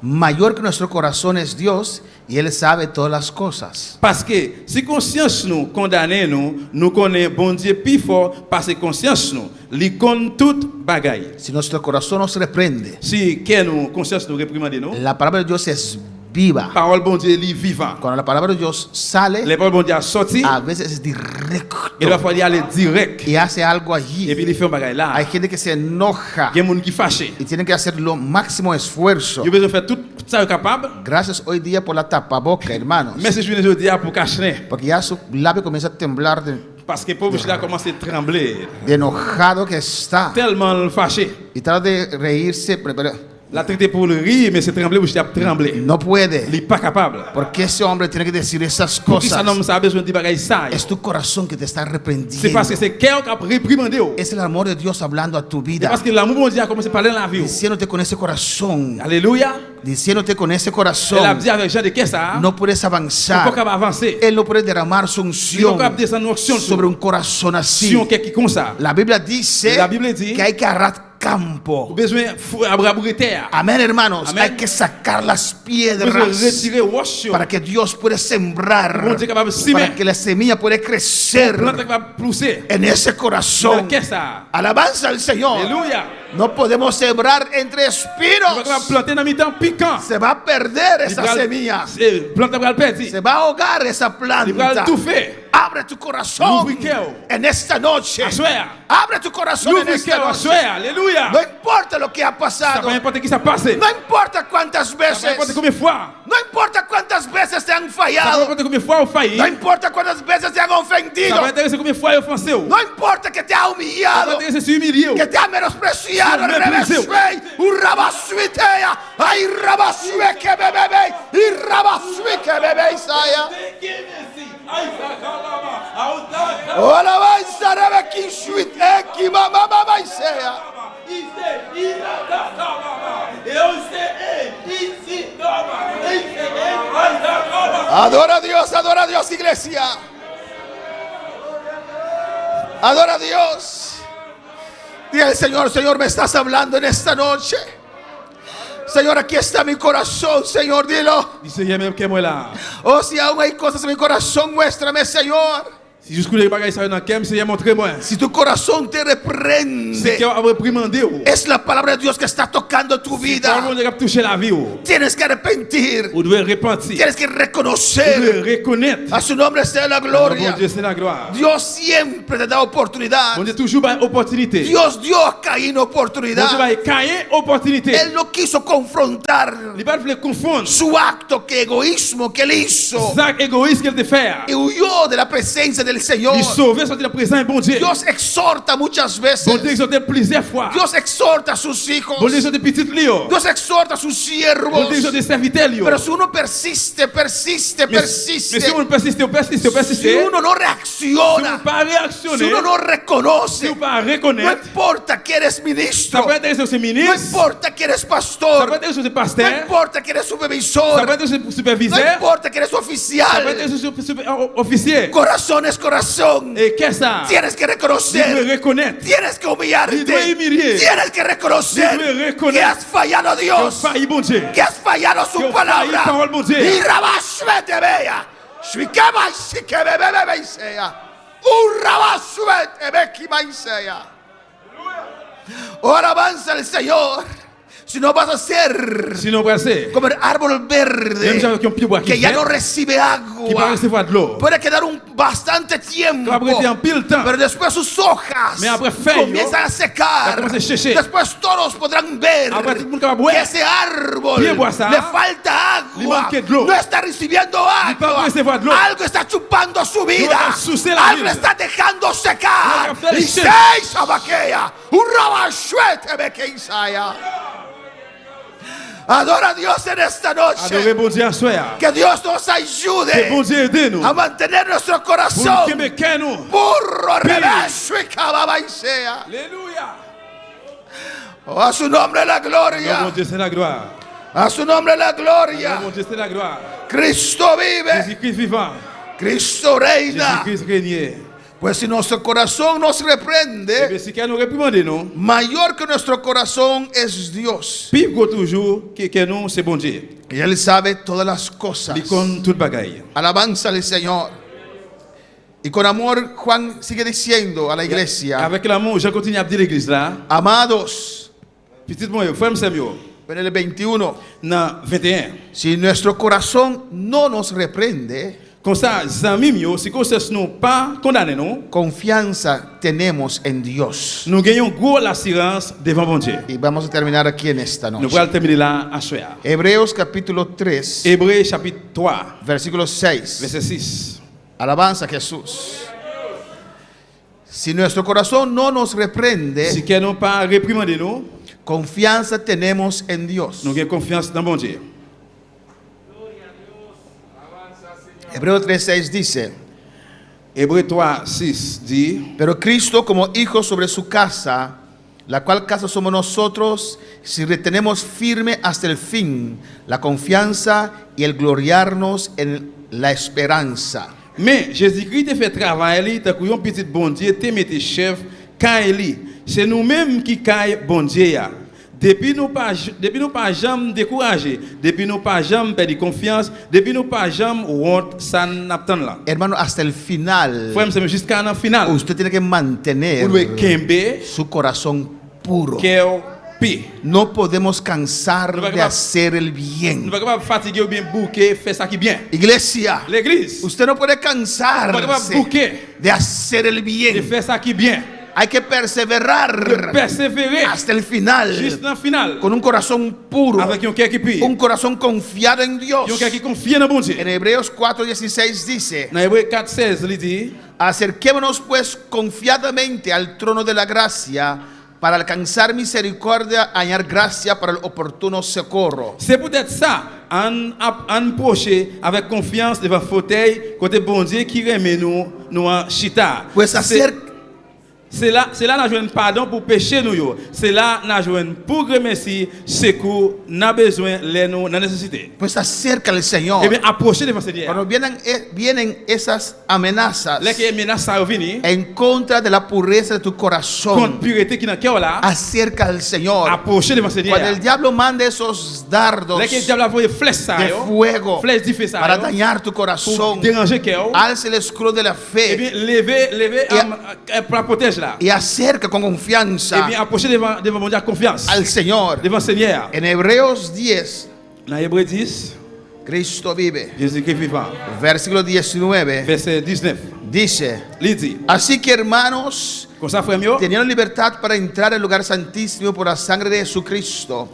mayor que nuestro corazón es Dios y Él sabe todas las cosas. Parce que si conscience nous condamne nous connaît bon Dieu plus fort parce que conscience nous li connaît toute bagaille. Si nuestro corazón nos reprende, Si que nous conscience nous réprimande nous, la palabra de Dios es viva. parole bon Dieu li vivant. Cuando la palabra de Dios sale, Les paroles bon Dieu a sorti, a veces es directo il va falloir aller direct. y hace algo Et puis allí. il fait un bagaille là. Hay gente que se enoja Il y a des gens qui fâchés. y tienen que hacer lo máximo esfuerzo. Ils ont besoin de faire tout ça est capable. Gracias hoy día por la tapaboca, hermanos. Mais si je viens de dire pour cacher, Porque ya su labio comienza a temblar parce que le pauvre là commence à trembler. de enojado que está. Tellement fâché. Y trata de reírse, pero La traité pour le rire, mais c'est trembler, bouche a trembler. no puede. Il n'est pas capable. Porque ese hombre tiene que decir esas Pour qui ça cosas. homme a besoin de bagaille ça. Es tu corazón que te está C'est reprendiendo. parce que c'est cœur qui a réprimandé. Es el amor de Dios hablando a tu C'est vida. parce que l'amour bon Dieu a commencé à parler dans la vie. Diciéndote con ese corazón. Alléluia. Diciéndote con ese Elle a corazón. dit avec Jean de qu'est-ce ça? No puedes On peut avanzar. pas avancer. Él no puede derramar su Il unción faut descendre une onction sobre un corazón así. sur quelqu'un comme ça. La Biblia dice La Bible dit que hay que arar campo. besoin de terre. Amén, hermanos. Amén. Hay que sacar las Besoin piedras retirer roche. para que Dios pueda sembrar, Bon Dieu capable de para semer. que la semilla pueda crecer Plante capable de pousser. en ese corazón. Qu'est-ce ça? Alabanza al Señor. Alléluia. No podemos sembrar entre Tu espinos. vas planter dans mi-temps piquant. Se va a perder esa semilla. Plante va le perdre. Se va a ahogar esa Il va planta. tout faire. Abre tu corazón L'ouvre cœur. en esta noche. Assoya. Abre tu corazón en L'ouvre esta cœur. noche. Assoya. Alléluia. No importa lo que ha Ça pasado. va importer qui ça passe. No importa cuántas Ça va veces. importer combien de fois. No importa cuántas veces te han Ça va fallado. importer combien de fois au failli. No importa cuántas veces te han Ça ofendido. va intéresser combien de fois il offensé. No importa que te ha Ça va humillado. intéresser si humilié. Que te ha menospreciado. Sí, me Rebesui, urrabasuitea, ay, rabasue que bebebe, y rabasue que bebe Isaya. Oh, alabanza, rebekishuit, eki, mama, mama, Isaya. Adora a Dios, iglesia. Adora a Dios. Dile al Señor, Señor, me estás hablando en esta noche. Señor, aquí está mi corazón, Señor, dilo. Il Seigneur même que moi là. Oh, si aún hay cosas en mi corazón, muéstrame, Señor. Si jusqu'où les bagages ça dans quel Seigneur montrez-moi. Si tu corazón te C'est reprende, qui a réprimandé. es la palabra de Dios que está tocando tu Tout le vida. monde a touché la vie. Tienes que arrepentir. Vous devez repentir. Tienes que Vous devez reconocer. reconnaître. A su nombre sea la Bon gloria. Dieu, c'est la gloire. Dios siempre te da oportunidad. Bon Dieu toujours une opportunité. Dios dio a Caín Bon Dieu oportunidad. va cailler opportunité. Él no quiso confrontar Il va le confondre. su acto, que egoísmo que él hizo, Zach égoïste qu'elle te fait. y huyó de la presencia del Señor. Il sauver sortir de la présence bon Dieu. Dios exhorta muchas Bon Dieu veces. exhorté plusieurs fois. Dios exhorta a sus hijos. Bon Dieu exhorté petit Léo. Dios exhorta a sus Bon siervos. Dieu exhorté serviteur Léo. Pero si uno persiste, persiste, Mais persiste, si on persiste, si uno no si on reacciona, pas si réactionner, uno no si reconoce, on pas no reconnaître, importa que eres ça ministro, peut être sur no ministre, importa que eres ça pastor, peut être sur no pasteur, importa que eres ça supervisor, peut être sur no superviseur, importa que eres ça peut oficial. être sur officier. Corazón es corazón. Et qu'est-ce que ça? Tienes que Tu dois reconocer, reconnaître. tienes que humillarte, Tu dois humilier. tienes que reconocer Tu dois reconnaître. que has fallado a Tu Dios, as failli, bon Dieu. que has fallado su Que has palabra. failli parole, mon Dieu. Y rabashvete bea, shvikema shikebebebe isea, urrabashvete bekima isea. Oh, alabanza al Señor. Si no vas a ser Sinon, brasser. como el árbol Même verde gens qui ont pied bois qui que ya fait, no recibe qui va agua, recevoir de l'eau. puede quedar un bastante tiempo, Qui va prêter en pile temps. pero después sus hojas Mais après feuilles, comienzan a va secar. commencer à sécher. Después todos podrán ver Après, tout le monde va que boire. ese árbol Bien boire ça. le falta Le agua, manque de l'eau. no está recibiendo Il va agua, recevoir de l'eau. algo está chupando su vida, va sucer la algo vida. está dejando secar. Va a hacer Y sécher. seis abaquea, un rabashuete bequeisaya. Adora a Dios en esta noche. Adorez bon Dieu à soir. Que Dios nos Que ayude bon Dieu aide-nous. a mantener nuestro Pour corazón que me caille nous. burro, Pire. rebeso y cababaisea. Alléluia. Oh, a su nombre la Bon gloria. Dieu, c'est la gloire. A su nombre la gloria. Bon Dieu, c'est la gloire. Cristo vive. Jésus-Christ vivant. Cristo reina. Jésus-Christ régnier. Pues si nuestro corazón nos Et reprende, bien, si qu'elle nous réprimande, nous, mayor que nuestro corazón es Dios. plus gros toujours que nous, c'est bon Dieu. Y Él sabe todas las cosas. Il connaît toute bagaille. Alabanza al Señor. Y con amor Juan sigue diciendo a la iglesia, Avec l'amour, je continue à dire l'église là. amados, Petit moi, frère Samuel, en el 21, dans 21. si nuestro corazón no nos reprende, Comme ça, amis yo, si qu'on cesse nous pas condamner nous, confianza tenemos en Dios. nous gagnons gros l'assurance devant bon Dieu. Y vamos a terminar aquí en esta Nous noche. allons terminer là à soir. Hebreos capítulo 3, Hébreux chapitre 3, versículo 6. verset 6. Alabanza a Jesús. Si nuestro corazón no nos reprende, Si qu'elle nous pas réprimander nous, confianza tenemos en Dios. nous gagnons confiance dans bon Dieu. Hebreos 3:6 dice, Hébreux 3, 6 dit, pero Cristo como hijo sobre su casa, la cual casa somos nosotros, si retenemos firme hasta el fin la confianza y el gloriarnos en la esperanza. mais Jésus-Christ te fait travailler, t'as couillon petit bon Dieu, te mette chef, Kaeli. C'est nous-mêmes qui caille bon Dieu. Ya. Depuis nous pas jamais découragés, depuis nous pas jamais perdu confiance, depuis nous pas jamais honte, ça n'attend là. Hermano, hasta el final, Frère, c'est jusqu'à la finale. usted tiene que mantener Pour le kembe, su corazón puro. cœur pi. No podemos cansar No va a de acabar- hacer el Nous bien. ne pouvons pas fatiguer ou bien bouquer, faire ça qui est bien. Iglesia, L'église, usted no puede nous ne pouvons pas cansarse bouquer, de hacer el de bien. faire ça qui est bien. Hay que De perseverar persévérer hasta el final jusqu'à la finale. con un corazón puro, Avec un cœur qui prie. un corazón confiado en Dios. Un cœur qui confie dans bon Dieu. En Hebreos 4:16 dice, Dans Hébreux 4:16, il dit, acerquémonos pues confiadamente al trono de la gracia para alcanzar misericordia, hallar gracia para el oportuno socorro. c'est peut-être ça, en procher avec confiance devant le fauteuil, côté bon Dieu qui remet nous en chita. Pues C'est là, nous jouons pardon pour pécher nous. Yo. C'est là, nous jouons pour remercier secours, nous avons besoin, nous, la nécessité. Pues acerca al Señor. Eh bien, approchez devant Seigneur. Cuando vienen esas amenazas Là, que menace ça revient, en contra de la pureza de tu contre corazón, pureté qui est dans le cœur là, acerca al Señor. approchez devant Seigneur. Cuando el diablo manda esos dardos Là, que le diable a envoyé flèche ça, de yo. fuego Flèche dit fait ça, para yo, dañar tu pour corazón, déranger le cœur. alce el escudo de la Eh fe bien, levez, pour la protéger là. y acerca con Eh confianza bien, approchez devant mon Dieu avec confiance. al Señor. Devant Seigneur. En Hebreos 10, Dans Hébreux 10, Cristo vive. Jésus-Christ vivant. Versículo 19 Verset 19. dice, Il dit, así que hermanos, comme ça, frère mio, teniendo libertad para entrar al lugar santísimo por la sangre de Jesucristo,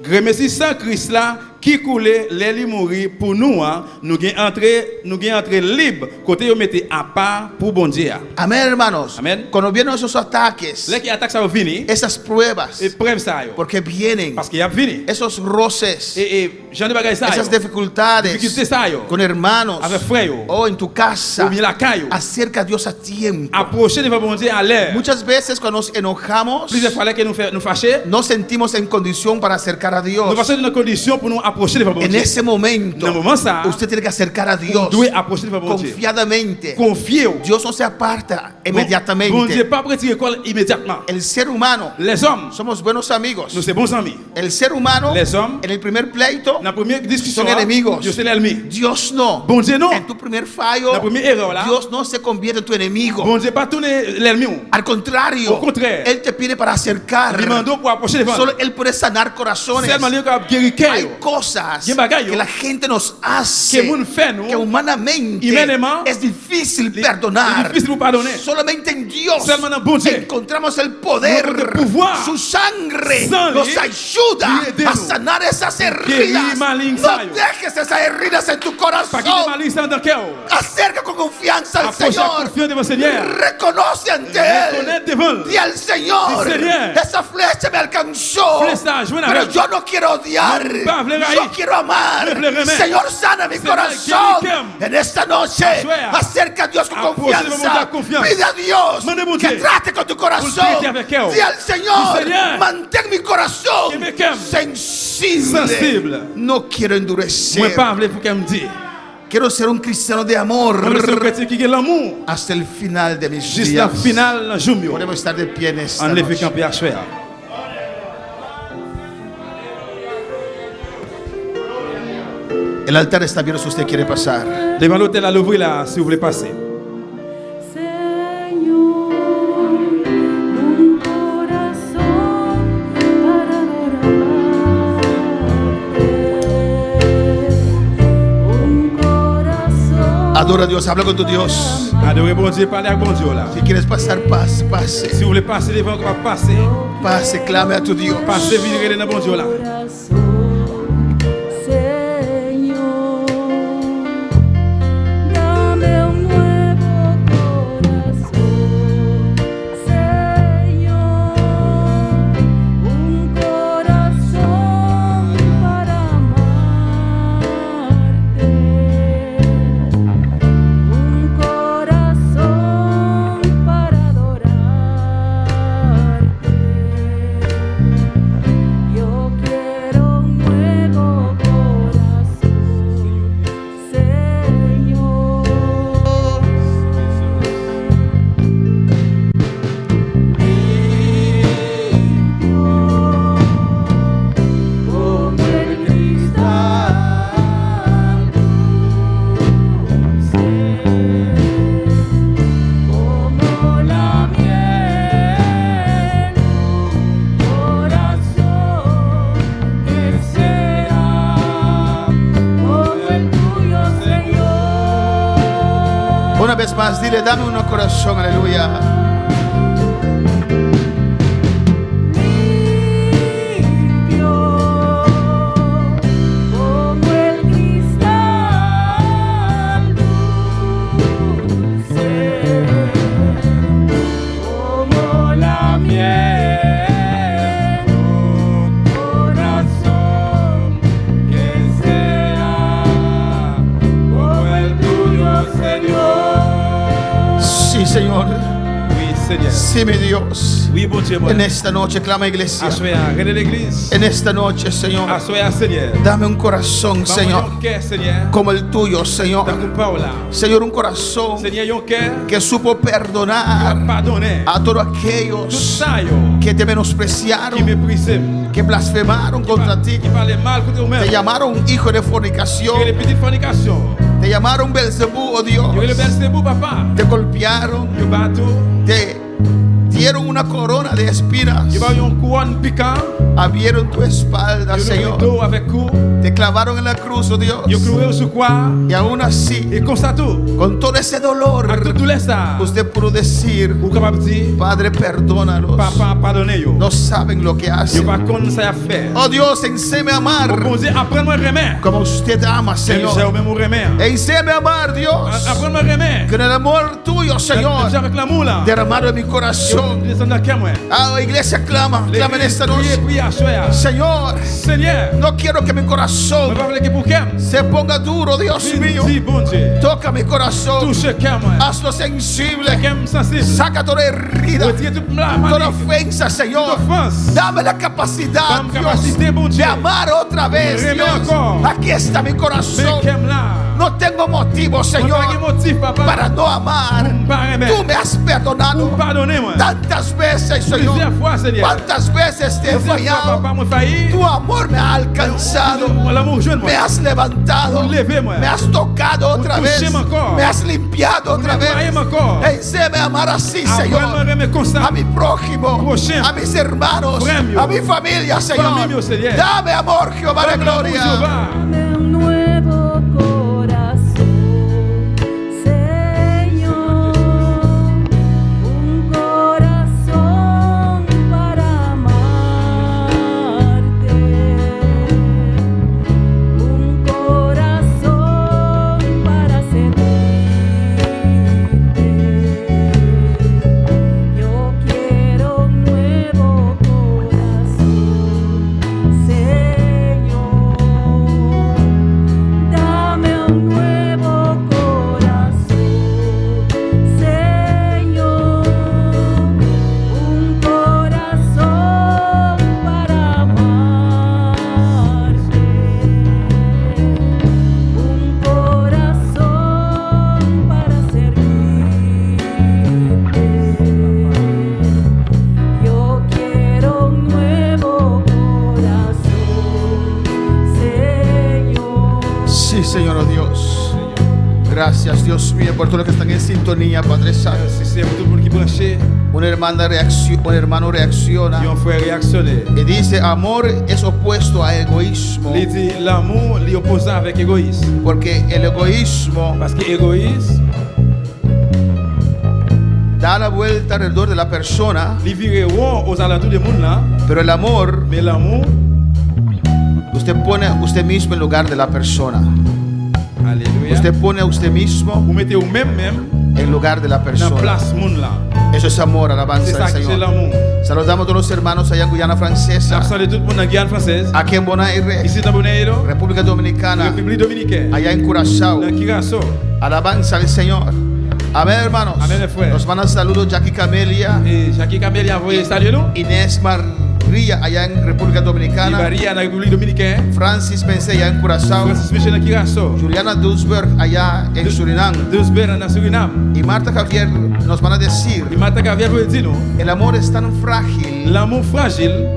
remercie sans Christ là qui coulait les li mourir pour nous, hein, nous gain entré libre côté yo mettez à part pour bon Dieu. amén hermanos, Amén. cuando vienen esos ataques, Là qui attaque ça va venir, esas pruebas, épreuve ça yo. porque vienen Parce qu'il y a venu. esos roces, Et j'en ai bagay ça yo. esas dificultades Difficulté ça yo. con hermanos Avec frère yo. o en tu casa, Ou bien la caille yo. acerca a Dios a tiempo. Approcher devant bon Dieu à l'air. Muchas veces cuando nos enojamos, Plusieurs fois là que nous fâcher, no sentimos en condición para acercar a Dios. nous passons dans une condition pour nous approcher devant bon En Dieu. ese momento, En el momento ça, usted tiene que acercar a Dios Nous devons approcher devant bon Dieu. confiadamente. Confiez. Dios no se aparta Bon Dieu inmediatamente. pas retirer quoi immédiatement. El ser humano, Les hommes, somos buenos amigos. nous sommes bons amis. El ser humano, Les hommes, en el primer pleito, dans la première discussion, son enemigos. je suis l'ennemi. Dios no. Bon Dieu non. En tu primer fallo, La première erreur là, Dios no se convierte en tu enemigo. bon Dieu pas tourner l'ennemi. Al contrario, Au contraire. Él te pide para acercar. Il demande pour approcher devant. Solo Él puede sanar corazones. Seulement lui qui guérit cœur. Hay cosas Y en bagayo, que la gente nos Que hace moun fait nous, que humanamente humanamente, es difícil es perdonar. difícil pour pardonner. Solamente en Dios Seulement en bon Dieu. encontramos el poder. Nous avons le pouvoir. Su sangre Sang nos lui, ayuda lui aide a nous. sanar esas Guérir heridas. malign No sayo. dejes esas heridas en tu Pas qu'il corazón. m'a laissé dans le cœur. Acerca con confianza al Approche Señor. confiant devant Seigneur. Reconoce ante Él. Reconnaître devant. Di al Señor, Di, Señor. esa flecha me alcanzó, Flecha, yo pero yo no quiero odiar, Va, flega yo ahí. quiero amar. Flega, flega. Señor, sana mi Señor, corazón. quiero En esta noche, Suea. acerca a Dios con Approche devant confianza. la confianza. Pide a Dios Mande mon que Dieu. trate con tu corazón. Trate avec elle. Di al Señor, Di, Señor. mantén mi corazón Que me calme. sensible. Sensible. No quiero Moi endurecer. pas voulez pour qu'elle me dise. Quiero ser un cristiano de Je veux ser un amor chrétien qui a l'amour hasta el final de mis jusqu'à la días. finale dans le jour mieux. Podemos estar de pie en esta En lever noche. camper à choix. El altar está abierto si usted quiere pasar. Devant l'hôtel à l'ouvrir là, si vous voulez passer. Señor, un corazón para adorarte, un corazón. Adora a Dios, habla con tu Dios. Adorez bon Dieu, parlez avec bon Dieu là. Si quieres pasar, pase. Si vous voulez passer devant, on va passer. Pase, clame a tu Dios. Passez, venez dans bon Dieu là. Señor, dame un nuevo corazón, Señor, un corazón para amarte, un corazón para adorarte. Yo quiero un nuevo corazón, Señor. Como el cristal dulce, como la miel, corazón que sea como el tuyo, Señor. Una vez más, dile, dame un corazón, aleluya. Limpio como el cristal dulce, como la miel, corazón que sea como el tuyo, Señor. Sí, Señor. Oui, Seigneur. Sí, mi Dios. Oui, bon Dieu, moi. En esta noche, clama iglesia. Assoya, regardez l'église. En esta noche, Señor, Assoya, Seigneur. dame un corazón, Vamos Señor, un cœur, Seigneur. como el tuyo, Dans Señor. ton parole là. Señor, un corazón Seigneur, un cœur que supo qui va perdonar pardonner a todos tout aquellos ça, yo, que te qui menospreciaron, méprisent, que blasfemaron contra ti, qui parlaient mal contre te eux-mêmes. llamaron hijo de Il y a les fornicación, petites fornications. te llamaron Belzebú, oh Il y a le Dios, Belzebú, papa. te golpearon, Il y a bateau. te dieron una corona de espinas, Il y a une couronne piquant. abrieron tu espalda, Il y a le Señor, rideau avec coup. te clavaron en la cruz, oh Dios, Il y a cloué sur quoi. y aún así, Et comme ça tout. con todo ese dolor, Avec tout ça. usted pudo decir, Ou capable de dire, Padre, perdónalos, papa, pardonnez yo. no saben lo que Yo hacen. pas connais ça à faire. Oh Dios, enséñame a amar Bon Dieu, apprends-moi à aimer. como usted ama, Seigneur, Señor. j'ai même aimer. Enséñame a amar, Dios, Apprends-moi à aimer. con el amor tuyo, Señor, J'ai avec l'amour là. derramado en mi corazón. Descends dans le cœur, moi. Ah, iglesia, clama en esta Priez, noche. priez, assoya. Señor, Seigneur, no quiero que mi je corazón vais parler que pour qu'aime. se ponga duro, Dios mío. Dis, bon Dieu. Toca mi corazón, Touche le cœur, moi. hazlo sensible, Qu'aime sensible. saca toda herida, Retire toute la toda maladie. ofensa, Toute Señor. offense. Dame la capacidad, Dame Dios, capacité, bon de Dieu. amar otra vez, Reme Dios. encore. Aquí está mi Mais corazón. qu'aime là. No tengo motivo, On Señor, pas de motif, papa. para no amar. Pas aimer. Tú me has perdonado Pardonnez-moi. tantas veces, Señor. Plusieurs fois, Seigneur. ¿Cuántas veces te he Plusieurs fois, fallado? papa, moi failli. Tu amor me ha alcanzado. L'amour jeune, moi. Me has levantado. Levez-moi. Me has tocado otra vez. touchez-moi encore. Me has limpiado otra vez. nettoyez-moi encore. Enséñame a amar así, Apprends-moi à Señor. aimer comme ça. A mi prójimo, Prochain. a mis hermanos, Frère mío. a mi familia, Señor. Familia, Señor. Dame amor, Jehová de Dame l'amour, gloria. Jehová. Dame un nuevo corazón, Señor, un corazón para amarte, un corazón para servirte. Yo quiero un nuevo corazón, Señor. Gracias, Dios mío, por todos los que están en sintonía, Padre Santo. Merci Seigneur pour tout le monde qui branché. Un hermano reacciona Un frère réactionné. y dice: amor es opuesto a egoísmo, Il dit l'amour est opposant avec l'égoïsme. porque el egoísmo Parce que l'égoïsme, da la vuelta alrededor de la persona, il vire rond aux alentours du monde là. pero el amor, Mais l'amour, usted pone a usted mismo en lugar de la persona. alléluia. Usted pone a usted mismo Vous mettez vous-même en lugar de la dans la persona. place monde là. Eso es amor, C'est alabanza ça al que c'est Señor. l'amour. Saludamos a todos los hermanos allá en Guyana Francesa, L'absent de tout le monde en Guyane française. aquí en Bonaire, Ici dans Bonaire, República Dominicana, République dominicaine. allá en Curazao. Dans Curaçao. Alabanza al Señor. Amén, hermanos. Amén, frère. Nos mandan saludos Jackie Camelia, Et Jackie Camélia a envoyé salut nous. Inés María allá en República Dominicana, Maria dans la République dominicaine. Francis Pense allá en Curazao, Francis Michel dans Curaçao. Juliana Dusberg allá en Surinam Dusberg dans Suriname. y Marta Javier nos van a decir: Et Martha Cavier veut dire nous, el amor es tan frágil l'amour fragile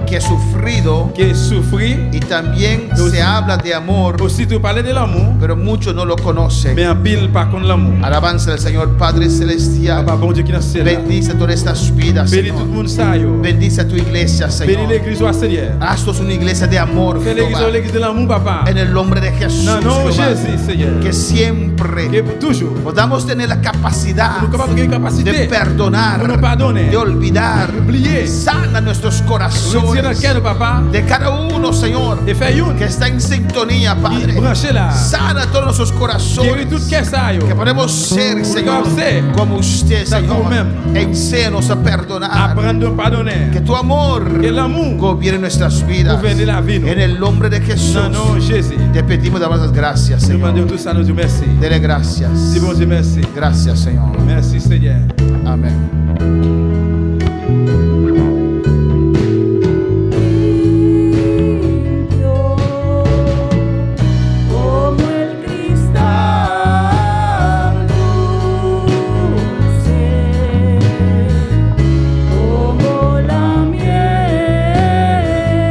que sufrido, qui souffrit. y también se habla de amor, Aussi tu parlais de l'amour, pero muchos no lo conocen. mais en pile par contre l'amour. Alabanza al Señor Padre Celestial. Papa bon Dieu qui est dans le ciel. là. Bendice todas estas vidas, Bénis tout le Señor. monde ça yo. Bendice a tu iglesia, Bénis Señor. l'église au Seigneur. Haznos una iglesia de amor, Fais l'église Jehová. l'église de l'amour papa. En el nombre de Jesús, Non, non, Jehová. Jésus, Seigneur. Que siempre Que pour toujours. podamos tener la capacidad Nous capables de de capacité. perdonar, Nous pardonner. de olvidar. Oublier. Sana nuestros Retire dans le corazones cœur papa. de cada uno, Señor, Et fais une. que está en sintonía, Padre. Branché là. Sana todos nuestros Guéris tout corazones. cœur ça yo. Que podemos ser, Señor, ser como usted, Señor. como même. Enséanos a perdonar. Apprendre à pardonner. Que tu amor Que l'amour gobierne nuestras vidas. gouverne la vie. nous. En el nombre de Jesús, Non, non, Jésus. te pedimos, damos las gracias, Nous Señor. demandons tout ça, nous disons merci. Dele gracias. Dis bon Dieu merci. Gracias, Señor. Merci Seigneur. Amén. Como el cristal dulce, como la miel,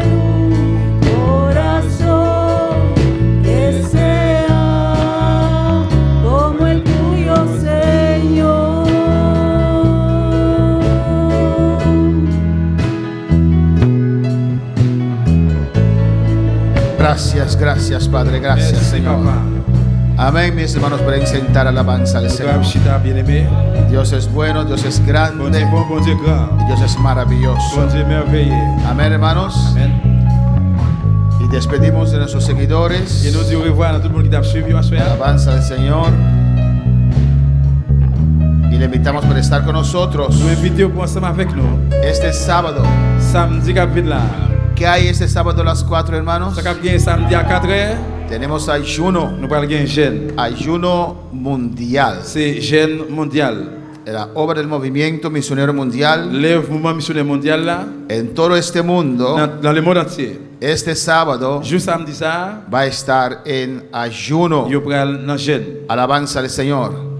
un corazón que sea como el tuyo, Señor. Gracias, gracias, Padre. Gracias, Merci Señor. papa. Amén, mis hermanos. Pueden sentar alabanza al Señor. Grave chita bien-aimé. Dios es bueno, Dios es Bon Dieu grande, bon, bon Dieu grand. y Dios es maravilloso. Bon Dieu merveilleux. Amén, hermanos. Amen. Y despedimos de nuestros Et seguidores. nous disons au revoir à tout le monde qui t'a suivi à soir. Alabanza al Señor. Y le invitamos para estar con nosotros Nous invitons pour ensemble avec nous. este sábado. Samedi qui vient là. ¿Qué hay este sábado a las 4, hermanos? Ça qui vient samedi à 4h, Tenemos ayuno, nous parlons de jeûne. ayuno mundial. C'est jeûne mondial. La obra del movimiento misionero mundial Le mouvement missionnaire mondial là, en todo este mundo. dans le monde entier. Este sábado Juste samedi ça, va a estar en ayuno. yo pral dans jeûne. Alabanza al Señor.